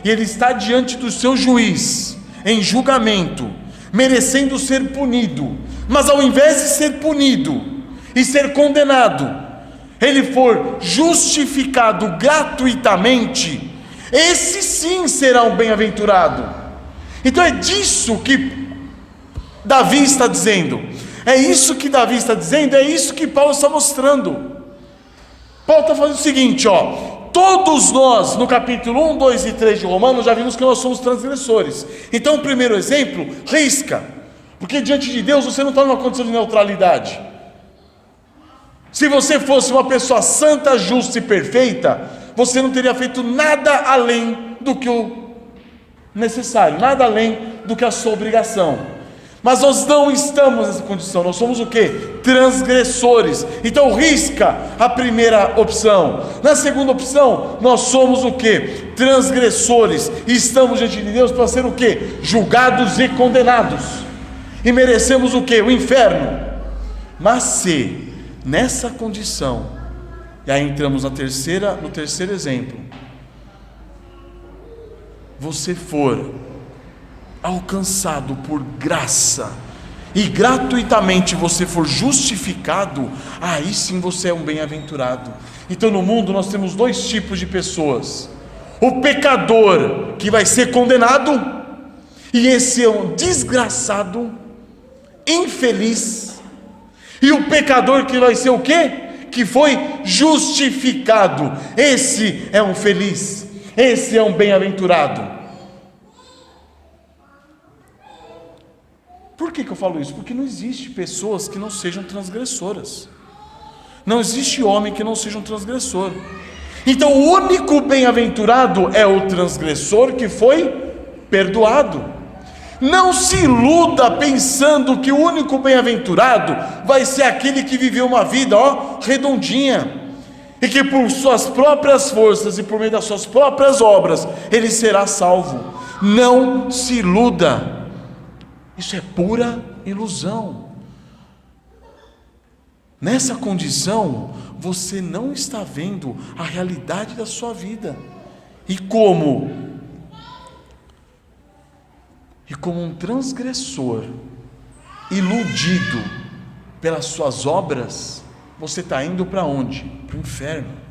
A: e ele está diante do seu juiz, em julgamento, merecendo ser punido, mas ao invés de ser punido e ser condenado, ele for justificado gratuitamente, esse sim será um bem-aventurado. Então é disso que Davi está dizendo, é isso que Davi está dizendo, é isso que Paulo está mostrando. Paulo está falando o seguinte, todos nós no capítulo 1, 2 e 3 de Romanos já vimos que nós somos transgressores. Então o primeiro exemplo, risca, porque diante de Deus você não está numa condição de neutralidade. Se você fosse uma pessoa santa, justa e perfeita, você não teria feito nada além do que o necessário, nada além do que a sua obrigação. Mas nós não estamos nessa condição, nós somos o quê? Transgressores. Então risca a primeira opção. Na segunda opção, nós somos o quê? Transgressores. E estamos diante de Deus para ser o quê? Julgados e condenados. E merecemos o quê? O inferno. Mas se nessa condição, e aí entramos no terceiro exemplo, você for alcançado por graça e gratuitamente você for justificado, aí sim você é um bem-aventurado. Então no mundo nós temos dois tipos de pessoas: o pecador que vai ser condenado, e esse é um desgraçado, infeliz, e o pecador que vai ser o quê? que foi justificado. Esse é um feliz, esse é um bem-aventurado. Por que eu falo isso? Porque não existe pessoas que não sejam transgressoras. Não existe homem que não seja um transgressor. Então o único bem-aventurado é o transgressor que foi perdoado. Não se iluda pensando que o único bem-aventurado vai ser aquele que viveu uma vida redondinha, e que por suas próprias forças e por meio das suas próprias obras ele será salvo. Não se iluda. Isso é pura ilusão. Nessa condição, você não está vendo a realidade da sua vida. E como um transgressor, iludido pelas suas obras, você está indo para onde? Para o inferno.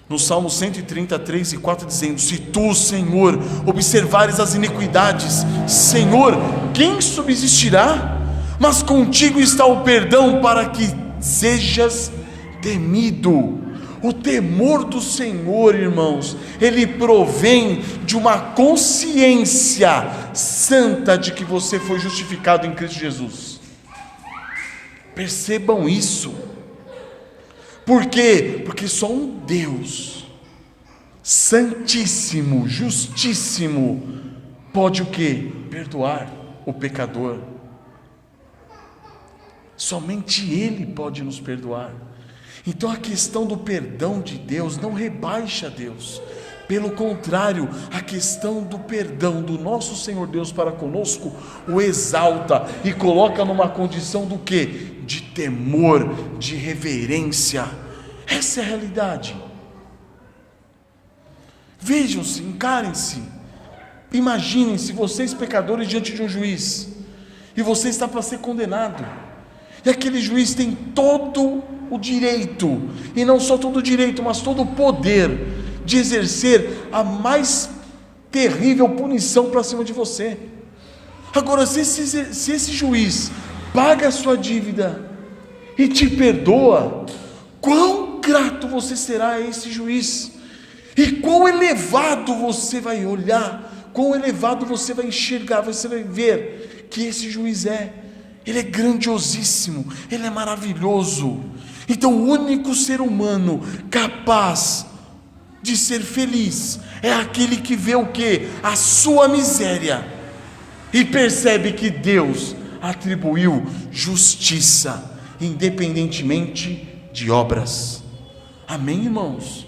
A: No Salmo 133 e 4, dizendo: se tu, Senhor, observares as iniquidades, Senhor, quem subsistirá? Mas contigo está o perdão, para que sejas temido. O temor do Senhor, irmãos, ele provém de uma consciência santa de que você foi justificado em Cristo Jesus. Percebam isso. Por quê? Porque só um Deus santíssimo, justíssimo, pode o quê? Perdoar o pecador. Somente Ele pode nos perdoar. Então a questão do perdão de Deus não rebaixa Deus. Pelo contrário, a questão do perdão do nosso Senhor Deus para conosco o exalta e coloca numa condição do quê? De temor, de reverência. Essa é a realidade. Vejam-se, encarem-se, imaginem-se vocês pecadores diante de um juiz, e você está para ser condenado, e aquele juiz tem todo o direito, e não só todo o direito, mas todo o poder de exercer a mais terrível punição para cima de você. Agora, se esse juiz paga a sua dívida e te perdoa, quão grato você será a esse juiz, e quão elevado você vai olhar, quão elevado você vai enxergar, você vai ver que esse juiz ele é grandiosíssimo, ele é maravilhoso. Então o único ser humano capaz de ser feliz é aquele que vê o quê? A sua miséria, e percebe que Deus atribuiu justiça, independentemente de obras. Amém, irmãos?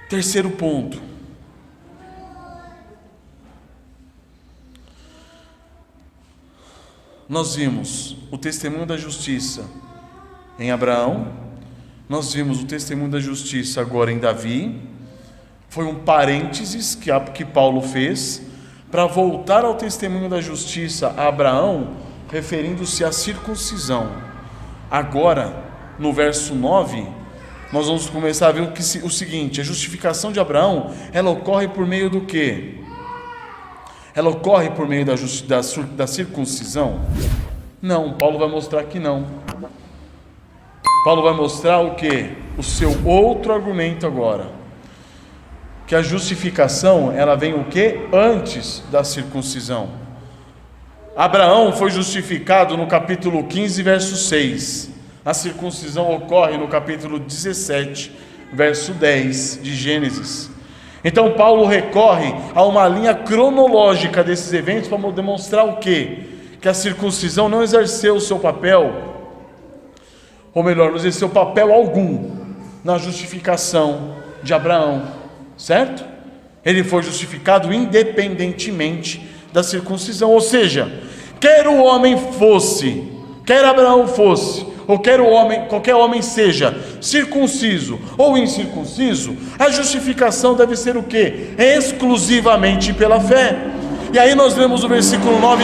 A: Terceiro ponto. Nós vimos o testemunho da justiça em Abraão, nós vimos o testemunho da justiça agora em Davi. Foi um parênteses que Paulo fez para voltar ao testemunho da justiça a Abraão, referindo-se à circuncisão. Agora, no verso 9, nós vamos começar a ver o seguinte: a justificação de Abraão, ela ocorre por meio do quê? Ela ocorre por meio da circuncisão? Não, Paulo vai mostrar que não. Paulo vai mostrar o quê? O seu outro argumento agora, que a justificação, ela vem o quê? Antes da circuncisão. Abraão foi justificado no capítulo 15, verso 6. A circuncisão ocorre no capítulo 17, verso 10 de Gênesis. Então Paulo recorre a uma linha cronológica desses eventos para demonstrar o quê? Que a circuncisão não exerceu o seu papel, ou melhor, não exerceu papel algum na justificação de Abraão, certo? Ele foi justificado independentemente da circuncisão, ou seja, quer o homem fosse, quer Abraão fosse, ou qualquer homem seja circunciso ou incircunciso, a justificação deve ser o quê? Exclusivamente pela fé. E aí nós lemos o versículo 9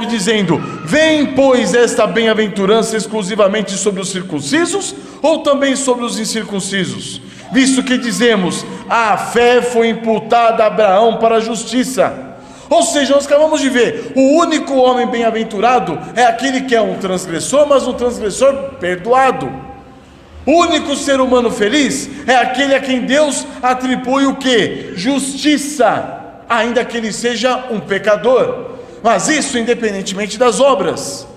A: dizendo: vem, pois, esta bem-aventurança exclusivamente sobre os circuncisos ou também sobre os incircuncisos? visto que dizemos, a fé foi imputada a Abraão para a justiça. Ou seja, nós acabamos de ver, o único homem bem-aventurado é aquele que é um transgressor, mas um transgressor perdoado. O único ser humano feliz é aquele a quem Deus atribui o quê? Justiça, ainda que ele seja um pecador, mas isso independentemente das obras.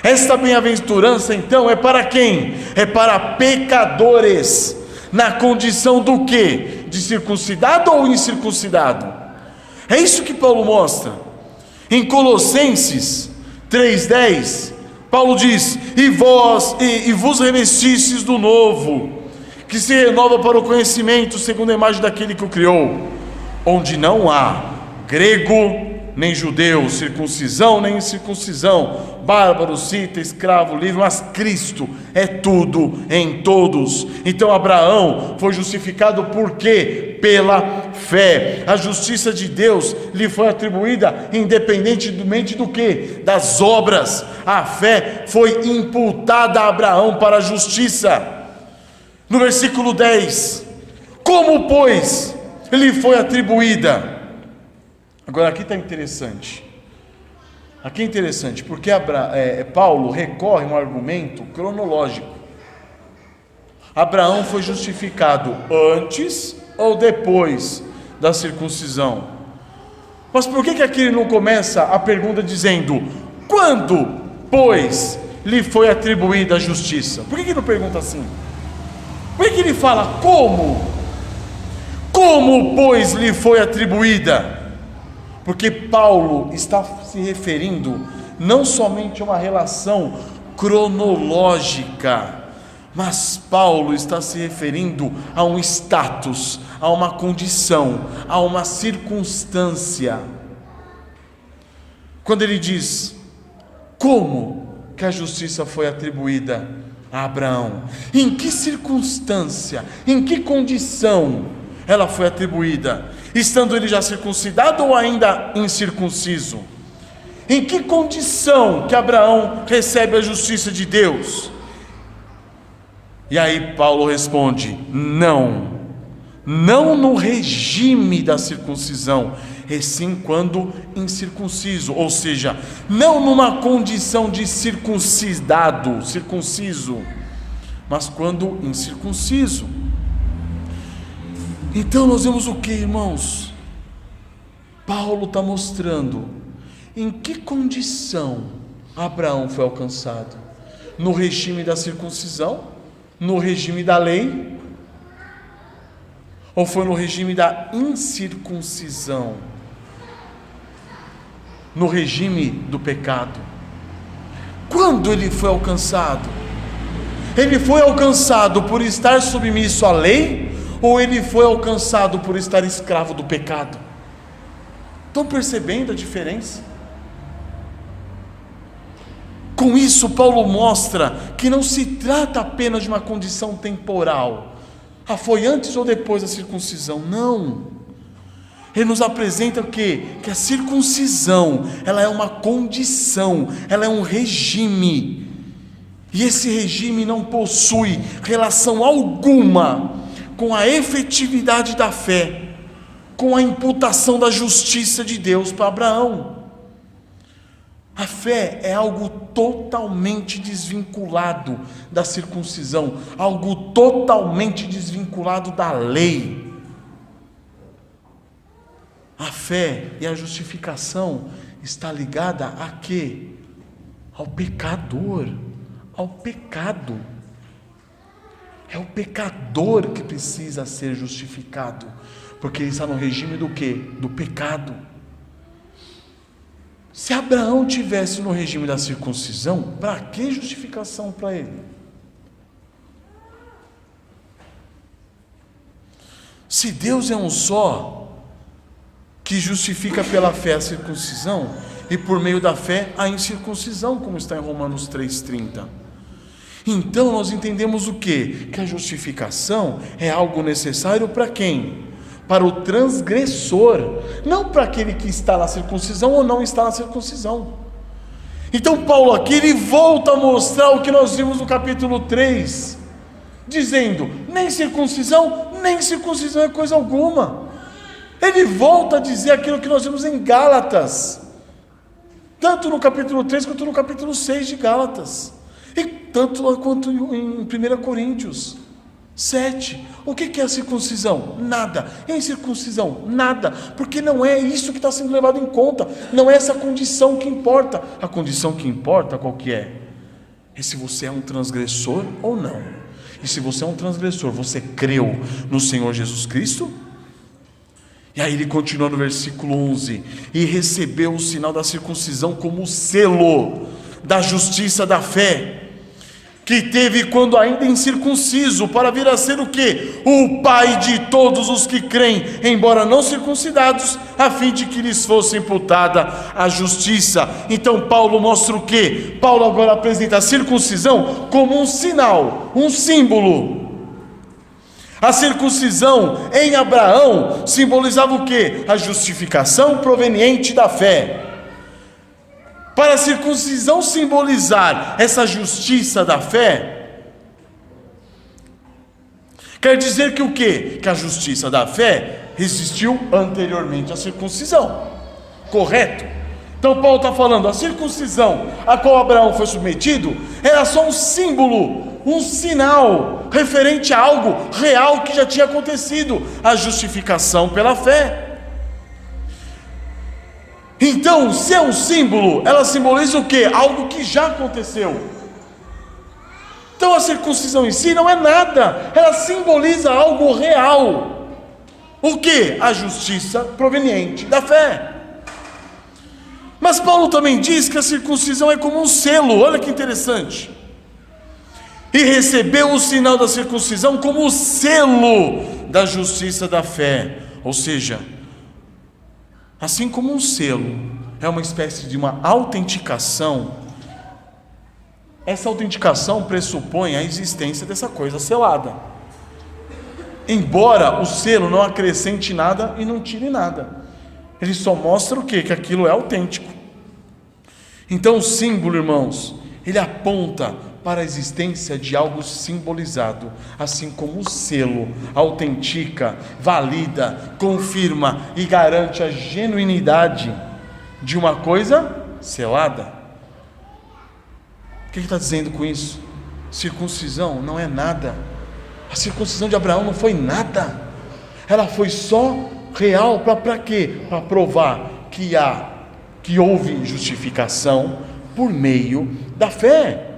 A: Esta bem-aventurança então é para quem? É para pecadores, na condição do quê? De circuncidado ou incircuncidado? É isso que Paulo mostra. Em Colossenses 3,10, Paulo diz, e vos revestistes do novo, que se renova para o conhecimento segundo a imagem daquele que o criou, onde não há grego nem judeu, circuncisão nem incircuncisão, bárbaro, cita, escravo, livre, mas Cristo é tudo em todos. Então Abraão foi justificado por quê? Pela fé. A justiça de Deus lhe foi atribuída independentemente do que? Das obras. A fé foi imputada a Abraão para a justiça. No versículo 10, como pois lhe foi atribuída? Agora aqui está interessante. Aqui é interessante porque Paulo recorre a um argumento cronológico. Abraão foi justificado antes ou depois da circuncisão? Mas por que aqui ele não começa a pergunta dizendo, quando, pois, lhe foi atribuída a justiça? Por que ele não pergunta assim? Por que ele fala como? Como, pois, lhe foi atribuída? Porque Paulo está se referindo não somente a uma relação cronológica, mas Paulo está se referindo a um status, a uma condição, a uma circunstância. Quando ele diz, como que a justiça foi atribuída a Abraão? Em que circunstância, em que condição ela foi atribuída? Estando ele já circuncidado ou ainda incircunciso? Em que condição que Abraão recebe a justiça de Deus? E aí Paulo responde, não no regime da circuncisão, e sim quando incircunciso, ou seja, não numa condição de circunciso, mas quando incircunciso. Então nós vemos o que, irmãos? Paulo está mostrando em que condição Abraão foi alcançado. No regime da circuncisão? No regime da lei? Ou foi no regime da incircuncisão? No regime do pecado? Quando ele foi alcançado? Ele foi alcançado por estar submisso à lei? Ou ele foi alcançado por estar escravo do pecado? Estão percebendo a diferença? Com isso, Paulo mostra que não se trata apenas de uma condição temporal. Foi antes ou depois da circuncisão? Não. Ele nos apresenta o quê? Que a circuncisão, ela é uma condição, ela é um regime. E esse regime não possui relação alguma com a efetividade da fé, com a imputação da justiça de Deus para Abraão. A fé é algo totalmente desvinculado da circuncisão, algo totalmente desvinculado da lei. A fé e a justificação está ligada a quê? Ao pecador, ao pecado. É o pecador que precisa ser justificado, porque ele está no regime do quê? Do pecado. Se Abraão tivesse no regime da circuncisão, para que justificação para ele? Se Deus é um só, que justifica pela fé a circuncisão, e por meio da fé a incircuncisão, como está em Romanos 3,30. Então nós entendemos o quê? Que a justificação é algo necessário para quem? Para o transgressor, não para aquele que está na circuncisão ou não está na circuncisão. Então Paulo aqui, ele volta a mostrar o que nós vimos no capítulo 3, dizendo: nem circuncisão é coisa alguma. Ele volta a dizer aquilo que nós vimos em Gálatas, tanto no capítulo 3 quanto no capítulo 6 de Gálatas, e tanto quanto em 1 Coríntios 7. O que é a circuncisão? Nada. Em circuncisão? Nada. Porque não é isso que está sendo levado em conta. Não é essa condição que importa. A condição que importa qual que é? É se você é um transgressor ou não. E se você é um transgressor, você creu no Senhor Jesus Cristo? E aí ele continua no versículo 11: e recebeu o sinal da circuncisão como selo da justiça da fé, que teve quando ainda incircunciso, para vir a ser o quê? O Pai de todos os que creem, embora não circuncidados, a fim de que lhes fosse imputada a justiça. Então Paulo mostra o quê? Paulo agora apresenta a circuncisão como um sinal, um símbolo. A circuncisão em Abraão simbolizava o quê? A justificação proveniente da fé. Para a circuncisão simbolizar essa justiça da fé, quer dizer que o quê? Que a justiça da fé existiu anteriormente à circuncisão, correto? Então Paulo está falando, a circuncisão a qual Abraão foi submetido era só um símbolo, um sinal referente a algo real que já tinha acontecido, a justificação pela fé. Então, se é um símbolo, ela simboliza o quê? Algo que já aconteceu. Então a circuncisão em si não é nada, ela simboliza algo real. O quê? A justiça proveniente da fé. Mas Paulo também diz que a circuncisão é como um selo, olha que interessante. E recebeu o sinal da circuncisão como o selo da justiça da fé. Ou seja, assim como um selo é uma espécie de uma autenticação, essa autenticação pressupõe a existência dessa coisa selada, embora o selo não acrescente nada e não tire nada, ele só mostra o quê? Que aquilo é autêntico. Então o símbolo, irmãos, ele aponta para a existência de algo simbolizado, assim como o selo autentica, valida, confirma e garante a genuinidade de uma coisa selada. O que ele está dizendo com isso? Circuncisão não é nada. A circuncisão de Abraão não foi nada. Ela foi só real para quê? Para provar que houve justificação por meio da fé.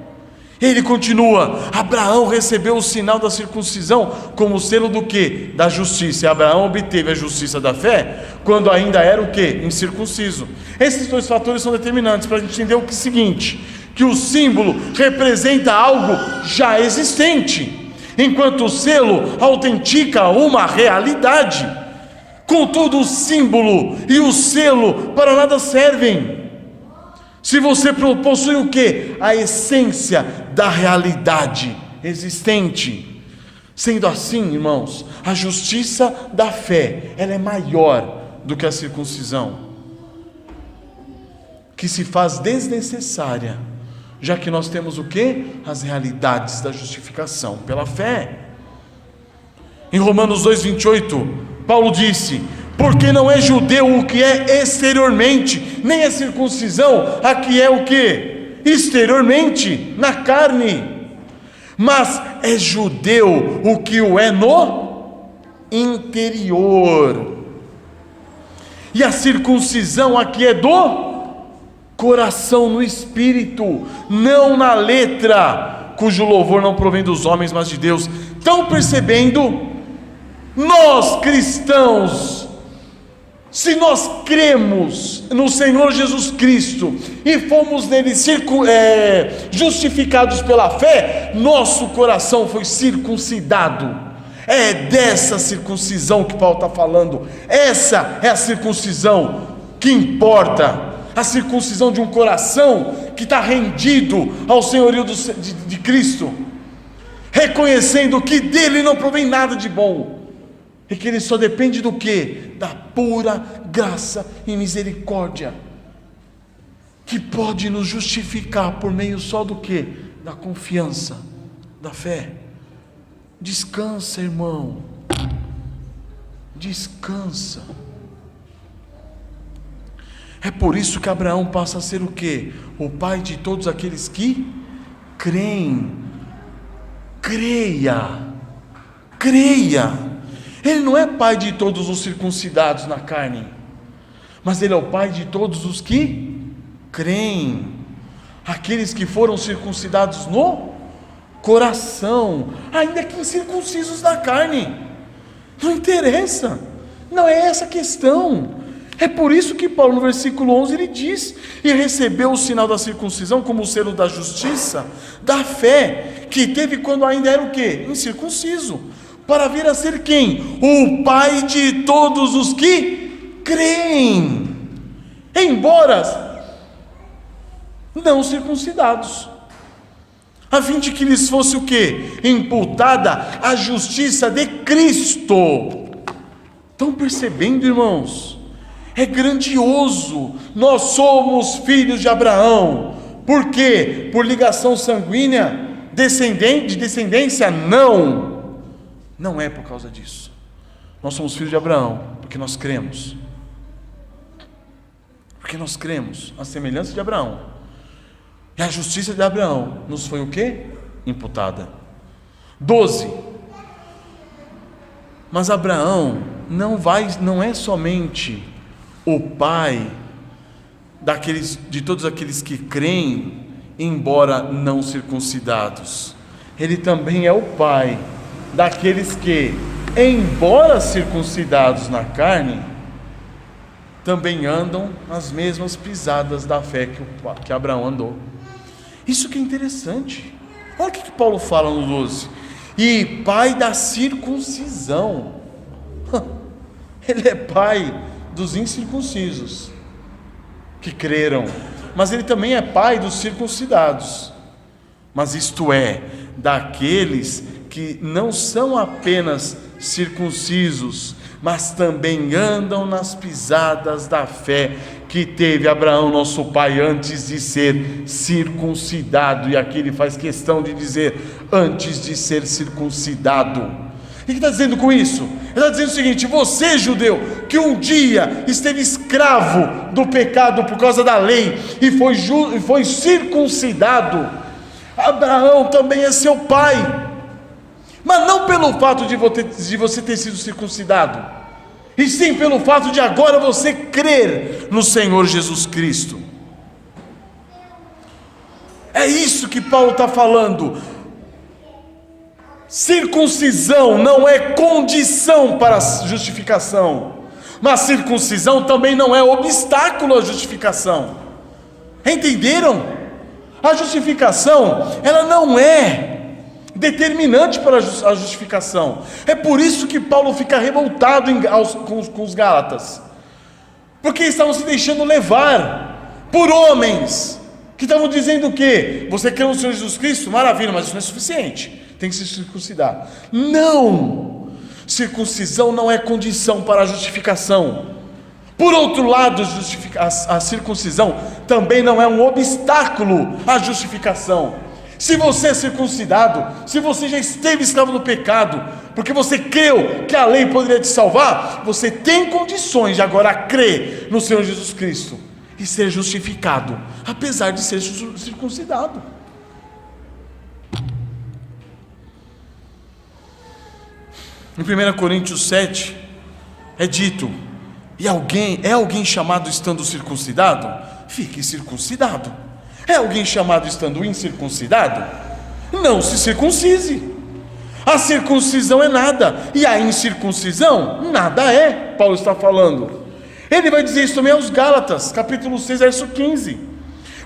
A: Ele continua: Abraão recebeu o sinal da circuncisão como selo do quê? Da justiça. E Abraão obteve a justiça da fé quando ainda era o quê? Incircunciso. Esses dois fatores são determinantes para a gente entender o seguinte: que o símbolo representa algo já existente, enquanto o selo autentica uma realidade. Contudo, o símbolo e o selo para nada servem se você possui o quê? A essência da realidade existente. Sendo assim, irmãos, a justiça da fé, ela é maior do que a circuncisão, que se faz desnecessária, já que nós temos o quê? As realidades da justificação pela fé. Em Romanos 2:28, Paulo disse: porque não é judeu o que é exteriormente, nem é circuncisão a que é o que? Exteriormente, na carne, mas é judeu o que o é no interior, e a circuncisão a que é do coração, no espírito, não na letra, cujo louvor não provém dos homens, mas de Deus. Estão percebendo? Nós cristãos, se nós cremos no Senhor Jesus Cristo e fomos nele justificados pela fé, nosso coração foi circuncidado. É dessa circuncisão que Paulo está falando. Essa é a circuncisão que importa, a circuncisão de um coração que está rendido ao senhorio de Cristo, reconhecendo que dele não provém nada de bom, e que ele só depende do quê? Da pura graça e misericórdia, que pode nos justificar por meio só do quê? Da confiança, da fé. Descansa, irmão. Descansa. É por isso que Abraão passa a ser o quê? O pai de todos aqueles que creem. Creia. Ele não é pai de todos os circuncidados na carne, mas ele é o pai de todos os que creem, aqueles que foram circuncidados no coração, ainda que incircuncisos na carne. Não interessa, não é essa a questão. É por isso que Paulo no versículo 11 ele diz: e recebeu o sinal da circuncisão como o selo da justiça, da fé, que teve quando ainda era o quê? Incircunciso, para vir a ser quem? O pai de todos os que creem, embora não circuncidados, a fim de que lhes fosse o quê? Imputada a justiça de Cristo. Estão percebendo, irmãos? É grandioso. Nós somos filhos de Abraão. Por quê? Por ligação sanguínea? De descendência? Não é por causa disso. Nós somos filhos de Abraão porque nós cremos. Porque nós cremos a semelhança de Abraão. E a justiça de Abraão nos foi o quê? Imputada. 12. Mas Abraão não é somente o pai de todos aqueles que creem, embora não circuncidados. Ele também é o pai daqueles que, embora circuncidados na carne, também andam nas mesmas pisadas da fé que Abraão andou. Isso que é interessante. Olha o que Paulo fala no 12: e pai da circuncisão. Ele é pai dos incircuncisos que creram, mas ele também é pai dos circuncidados. Mas isto é, daqueles que não são apenas circuncisos, mas também andam nas pisadas da fé que teve Abraão, nosso pai, antes de ser circuncidado. E aqui ele faz questão de dizer: antes de ser circuncidado. O que ele está dizendo com isso? Ele está dizendo o seguinte: você, judeu, que um dia esteve escravo do pecado por causa da lei e foi circuncidado, Abraão também é seu pai, mas não pelo fato de você ter sido circuncidado, e sim pelo fato de agora você crer no Senhor Jesus Cristo. É isso que Paulo está falando. Circuncisão não é condição para a justificação, mas circuncisão também não é obstáculo à justificação. Entenderam? A justificação, ela não é determinante para a justificação. É por isso que Paulo fica revoltado com os Gálatas, porque estavam se deixando levar por homens que estavam dizendo o quê? Você crê no Senhor Jesus Cristo? Maravilha, mas isso não é suficiente, tem que se circuncidar. Não! Circuncisão não é condição para a justificação. Por outro lado, a circuncisão também não é um obstáculo à justificação. Se você é circuncidado, se você já esteve escravo do pecado, porque você creu que a lei poderia te salvar, você tem condições de agora crer no Senhor Jesus Cristo e ser justificado, apesar de ser circuncidado. Em 1 Coríntios 7 é dito: e alguém chamado estando circuncidado? Fique circuncidado. É alguém chamado estando incircuncidado? Não se circuncise. A circuncisão é nada, e a incircuncisão nada é. Paulo está falando. Ele vai dizer isso também aos Gálatas, capítulo 6, verso 15.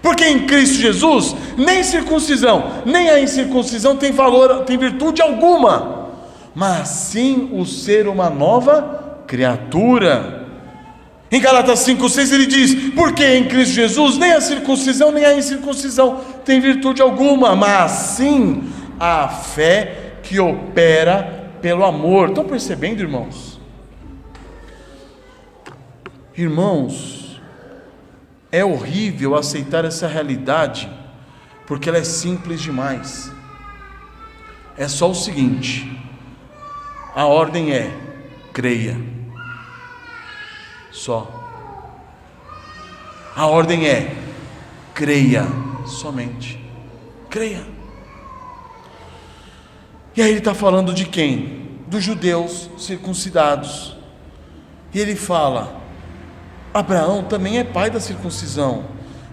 A: Porque em Cristo Jesus, nem circuncisão, nem a incircuncisão tem valor, tem virtude alguma, mas sim o ser uma nova criatura. Em Gálatas 5:6 ele diz: porque em Cristo Jesus nem a circuncisão nem a incircuncisão tem virtude alguma, mas sim a fé que opera pelo amor. Estão percebendo, irmãos? Irmãos, é horrível aceitar essa realidade, porque ela é simples demais. é só o seguinte: a ordem é: creia. Só. A ordem é: creia somente. Creia. E aí ele está falando de quem? Dos judeus circuncidados. E ele fala: Abraão também é pai da circuncisão,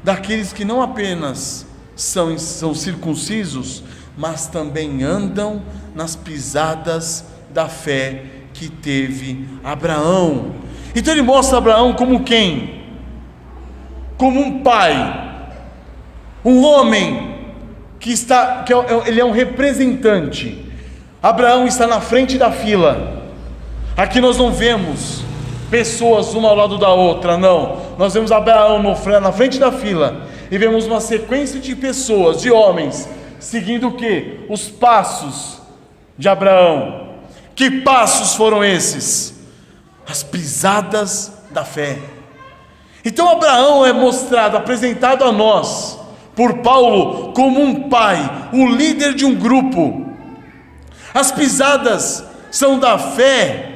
A: daqueles que não apenas são circuncisos, mas também andam nas pisadas da fé que teve Abraão. Então ele mostra Abraão como quem? Como um pai, um homem ele é um representante. Abraão está na frente da fila. Aqui nós não vemos pessoas uma ao lado da outra, não. Nós vemos Abraão na frente da fila, e vemos uma sequência de pessoas, de homens, seguindo o quê? Os passos de Abraão. Que passos foram esses? As pisadas da fé. Então Abraão é mostrado, apresentado a nós por Paulo como um pai, o líder de um grupo. As pisadas são da fé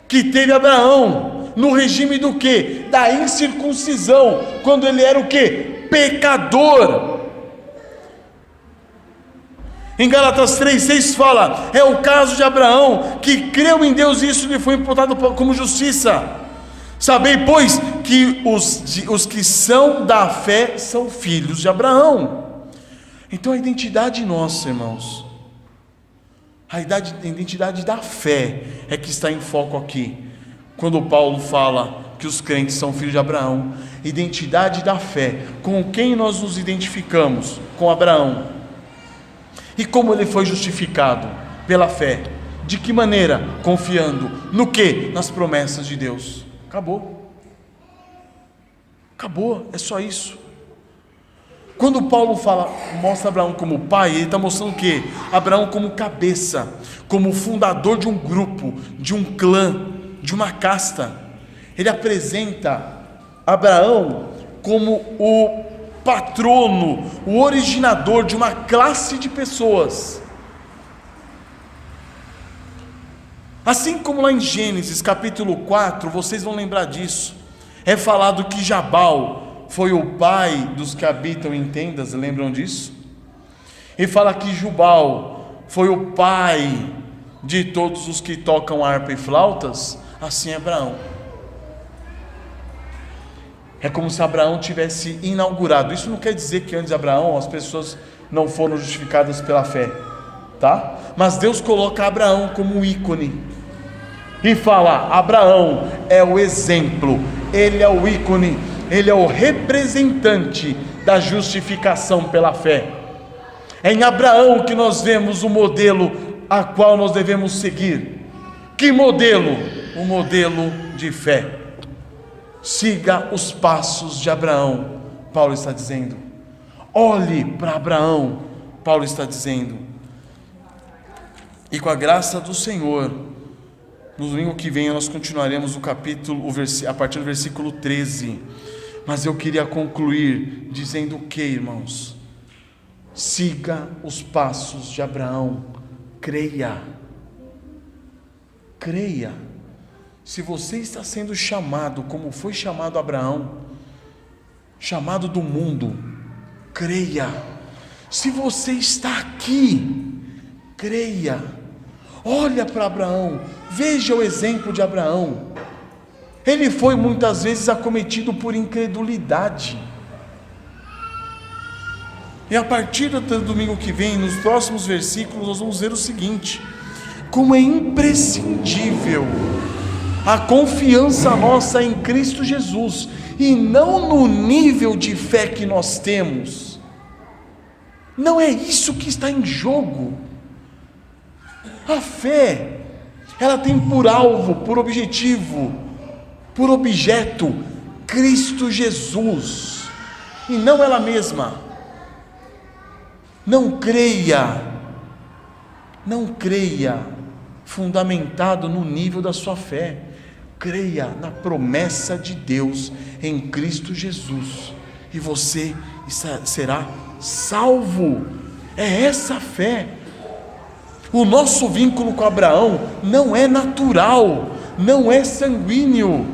A: que teve Abraão, no regime do quê? Da incircuncisão, quando ele era o quê? Pecador. Em Gálatas 3,6 fala: é o caso de Abraão, que creu em Deus e isso lhe foi imputado como justiça. Sabei, pois, que os que são da fé são filhos de Abraão. Então a identidade nossa, irmãos, a identidade da fé é que está em foco aqui. Quando Paulo fala que os crentes são filhos de Abraão, identidade da fé. Com quem nós nos identificamos? Com Abraão. E como ele foi justificado? Pela fé. De que maneira? Confiando no quê? Nas promessas de Deus. Acabou. Acabou, é só isso. Quando Paulo mostra Abraão como pai, ele está mostrando o quê? Abraão como cabeça, como fundador de um grupo, de um clã, de uma casta. Ele apresenta Abraão como o patrono, o originador de uma classe de pessoas. Assim como lá em Gênesis capítulo 4, vocês vão lembrar disso, é falado que Jabal foi o pai dos que habitam em tendas, lembram disso? E fala que Jubal foi o pai de todos os que tocam harpa e flautas. Assim é Abraão. É como se Abraão tivesse inaugurado. Isso não quer dizer que antes de Abraão as pessoas não foram justificadas pela fé, tá? Mas Deus coloca Abraão como um ícone e fala: Abraão é o exemplo, ele é o ícone, ele é o representante da justificação pela fé. É em Abraão que nós vemos o modelo a qual nós devemos seguir. Que modelo? O modelo de fé. Siga os passos de Abraão, Paulo está dizendo. Olhe para Abraão, Paulo está dizendo. E com a graça do Senhor, no domingo que vem nós continuaremos o capítulo, a partir do versículo 13. Mas eu queria concluir dizendo o que, irmãos? Siga os passos de Abraão. Creia. Creia. Se você está sendo chamado como foi chamado Abraão, chamado do mundo, creia. Se você está aqui, creia. Olha para Abraão, veja o exemplo de Abraão. Ele foi muitas vezes acometido por incredulidade. E a partir do domingo que vem, nos próximos versículos, nós vamos ver o seguinte: como é imprescindível a confiança nossa em Cristo Jesus, e não no nível de fé que nós temos. Não é isso que está em jogo. A fé, ela tem por alvo, por objetivo, por objeto, Cristo Jesus, e não ela mesma. Não creia fundamentado no nível da sua fé. Creia na promessa de Deus em Cristo Jesus, e você será salvo. É essa fé. O nosso vínculo com Abraão não é natural, não é sanguíneo.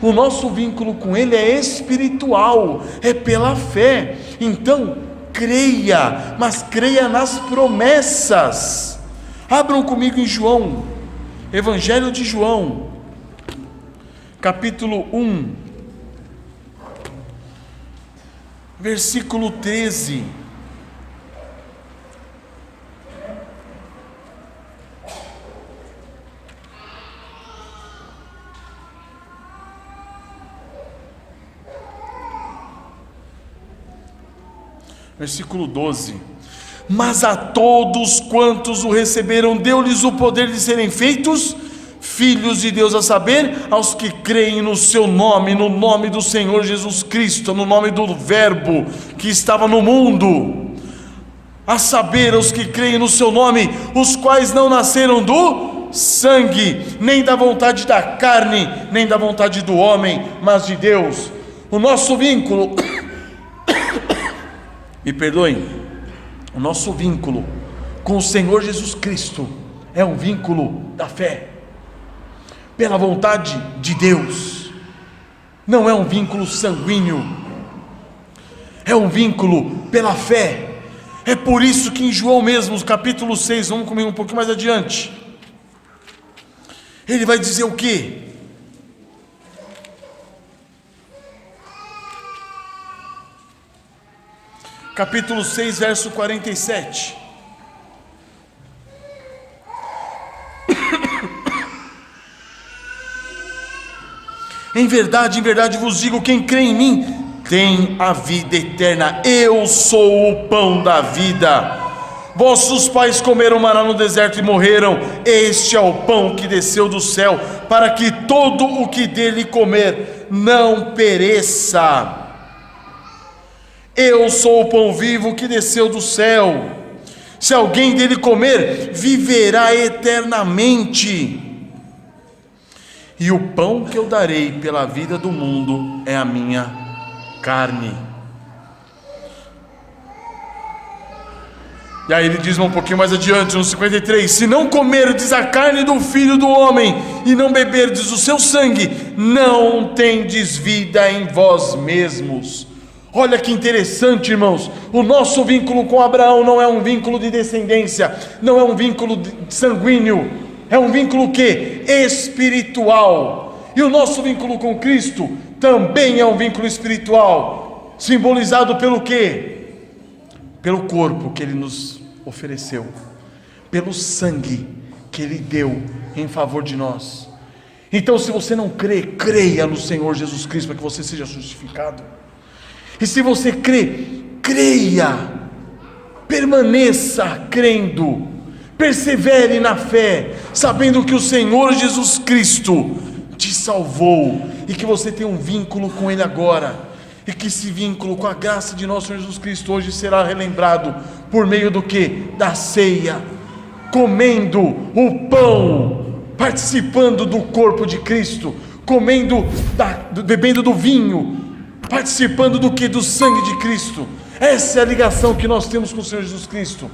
A: O nosso vínculo com ele é espiritual, é pela fé. Então, creia, mas creia nas promessas. Abram comigo em João, Evangelho de João, capítulo 1, versículo 13. Versículo 12: mas a todos quantos o receberam, deu-lhes o poder de serem feitos filhos de Deus, a saber, aos que creem no seu nome, no nome do Senhor Jesus Cristo, no nome do Verbo que estava no mundo, a saber, aos que creem no seu nome, os quais não nasceram do sangue, nem da vontade da carne, nem da vontade do homem, mas de Deus. O nosso vínculo me perdoem, o nosso vínculo com o Senhor Jesus Cristo é um vínculo da fé, pela vontade de Deus. Não é um vínculo sanguíneo, é um vínculo pela fé. É por isso que em João mesmo, no capítulo 6, vamos comigo um pouquinho mais adiante, ele vai dizer o quê? Capítulo 6, verso 47. Em verdade vos digo, quem crê em mim tem a vida eterna. Eu sou o pão da vida. Vossos pais comeram maná no deserto e morreram. Este é o pão que desceu do céu, para que todo o que dele comer não pereça. Eu sou o pão vivo que desceu do céu. Se alguém dele comer, viverá eternamente. E o pão que eu darei pela vida do mundo é a minha carne. E aí ele diz um pouquinho mais adiante, no 53: se não comerdes a carne do Filho do Homem e não beberdes o seu sangue, não tendes vida em vós mesmos. Olha que interessante, irmãos. O nosso vínculo com Abraão não é um vínculo de descendência, não é um vínculo sanguíneo, é um vínculo que? Espiritual. E o nosso vínculo com Cristo também é um vínculo espiritual, simbolizado pelo quê? Pelo corpo que Ele nos ofereceu, pelo sangue que Ele deu em favor de nós. Então, se você não crê, creia no Senhor Jesus Cristo para que você seja justificado. E se você crê, creia, permaneça crendo, persevere na fé, sabendo que o Senhor Jesus Cristo te salvou e que você tem um vínculo com Ele agora, e que esse vínculo, com a graça de nosso Senhor Jesus Cristo, hoje será relembrado por meio do que? Da ceia, comendo o pão, participando do corpo de Cristo, bebendo do vinho, participando do que? Do sangue de Cristo. Essa é a ligação que nós temos com o Senhor Jesus Cristo.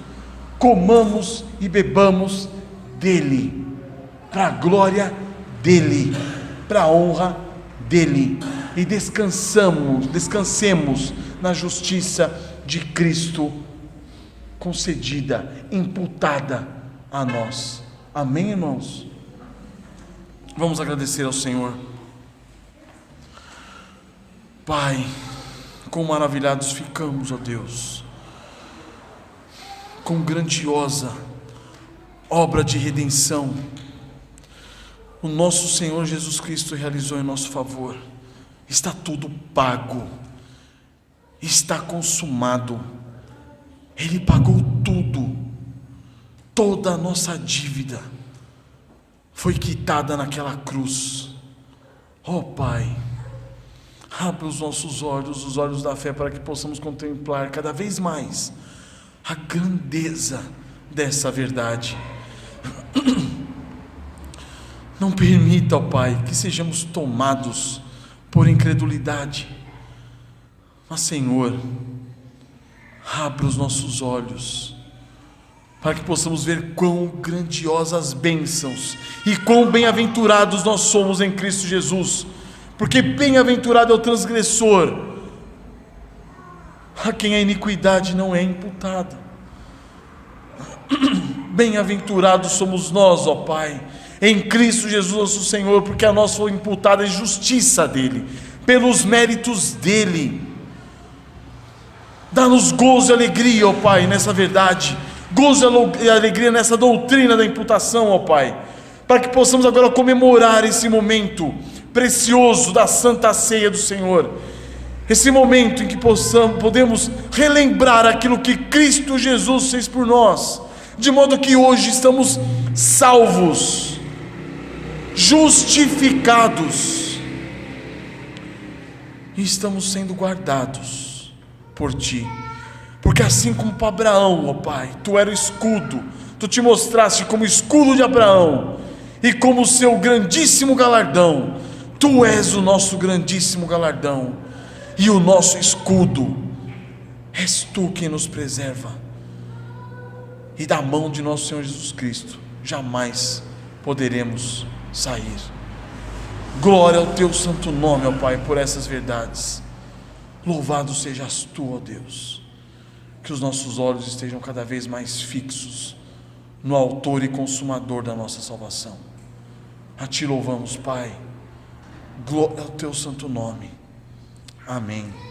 A: Comamos e bebamos dele, para a glória dele, para a honra dele, e descansemos na justiça de Cristo, concedida, imputada a nós. Amém, irmãos? Vamos agradecer ao Senhor. Pai, quão maravilhados ficamos, ó Deus, com grandiosa obra de redenção o nosso Senhor Jesus Cristo realizou em nosso favor. Está tudo pago, está consumado. Ele pagou tudo, toda a nossa dívida foi quitada naquela cruz. Ó Pai, abre os nossos olhos, os olhos da fé, para que possamos contemplar cada vez mais a grandeza dessa verdade. Não permita, ó Pai, que sejamos tomados por incredulidade, mas Senhor, abra os nossos olhos, para que possamos ver quão grandiosas bênçãos e quão bem-aventurados nós somos em Cristo Jesus, porque bem-aventurado é o transgressor, a quem a iniquidade não é imputada. Bem-aventurados somos nós, ó Pai, em Cristo Jesus nosso Senhor, porque a nós foi imputada a justiça dele, pelos méritos dele. Dá-nos gozo e alegria, ó Pai, nessa verdade, gozo e alegria nessa doutrina da imputação, ó Pai, para que possamos agora comemorar esse momento precioso da Santa Ceia do Senhor, esse momento em que podemos relembrar aquilo que Cristo Jesus fez por nós, de modo que hoje estamos salvos, justificados, e estamos sendo guardados por Ti, porque assim como para Abraão, ó Pai, Tu era o escudo, Tu te mostraste como escudo de Abraão, e como seu grandíssimo galardão, Tu és o nosso grandíssimo galardão, e o nosso escudo, és Tu quem nos preserva, e da mão de nosso Senhor Jesus Cristo, jamais poderemos sair. Glória ao Teu santo nome, ó Pai, por essas verdades. Louvado sejas Tu, ó Deus. Que os nossos olhos estejam cada vez mais fixos no autor e consumador da nossa salvação. A Ti louvamos, Pai. Glória ao Teu santo nome. Amém.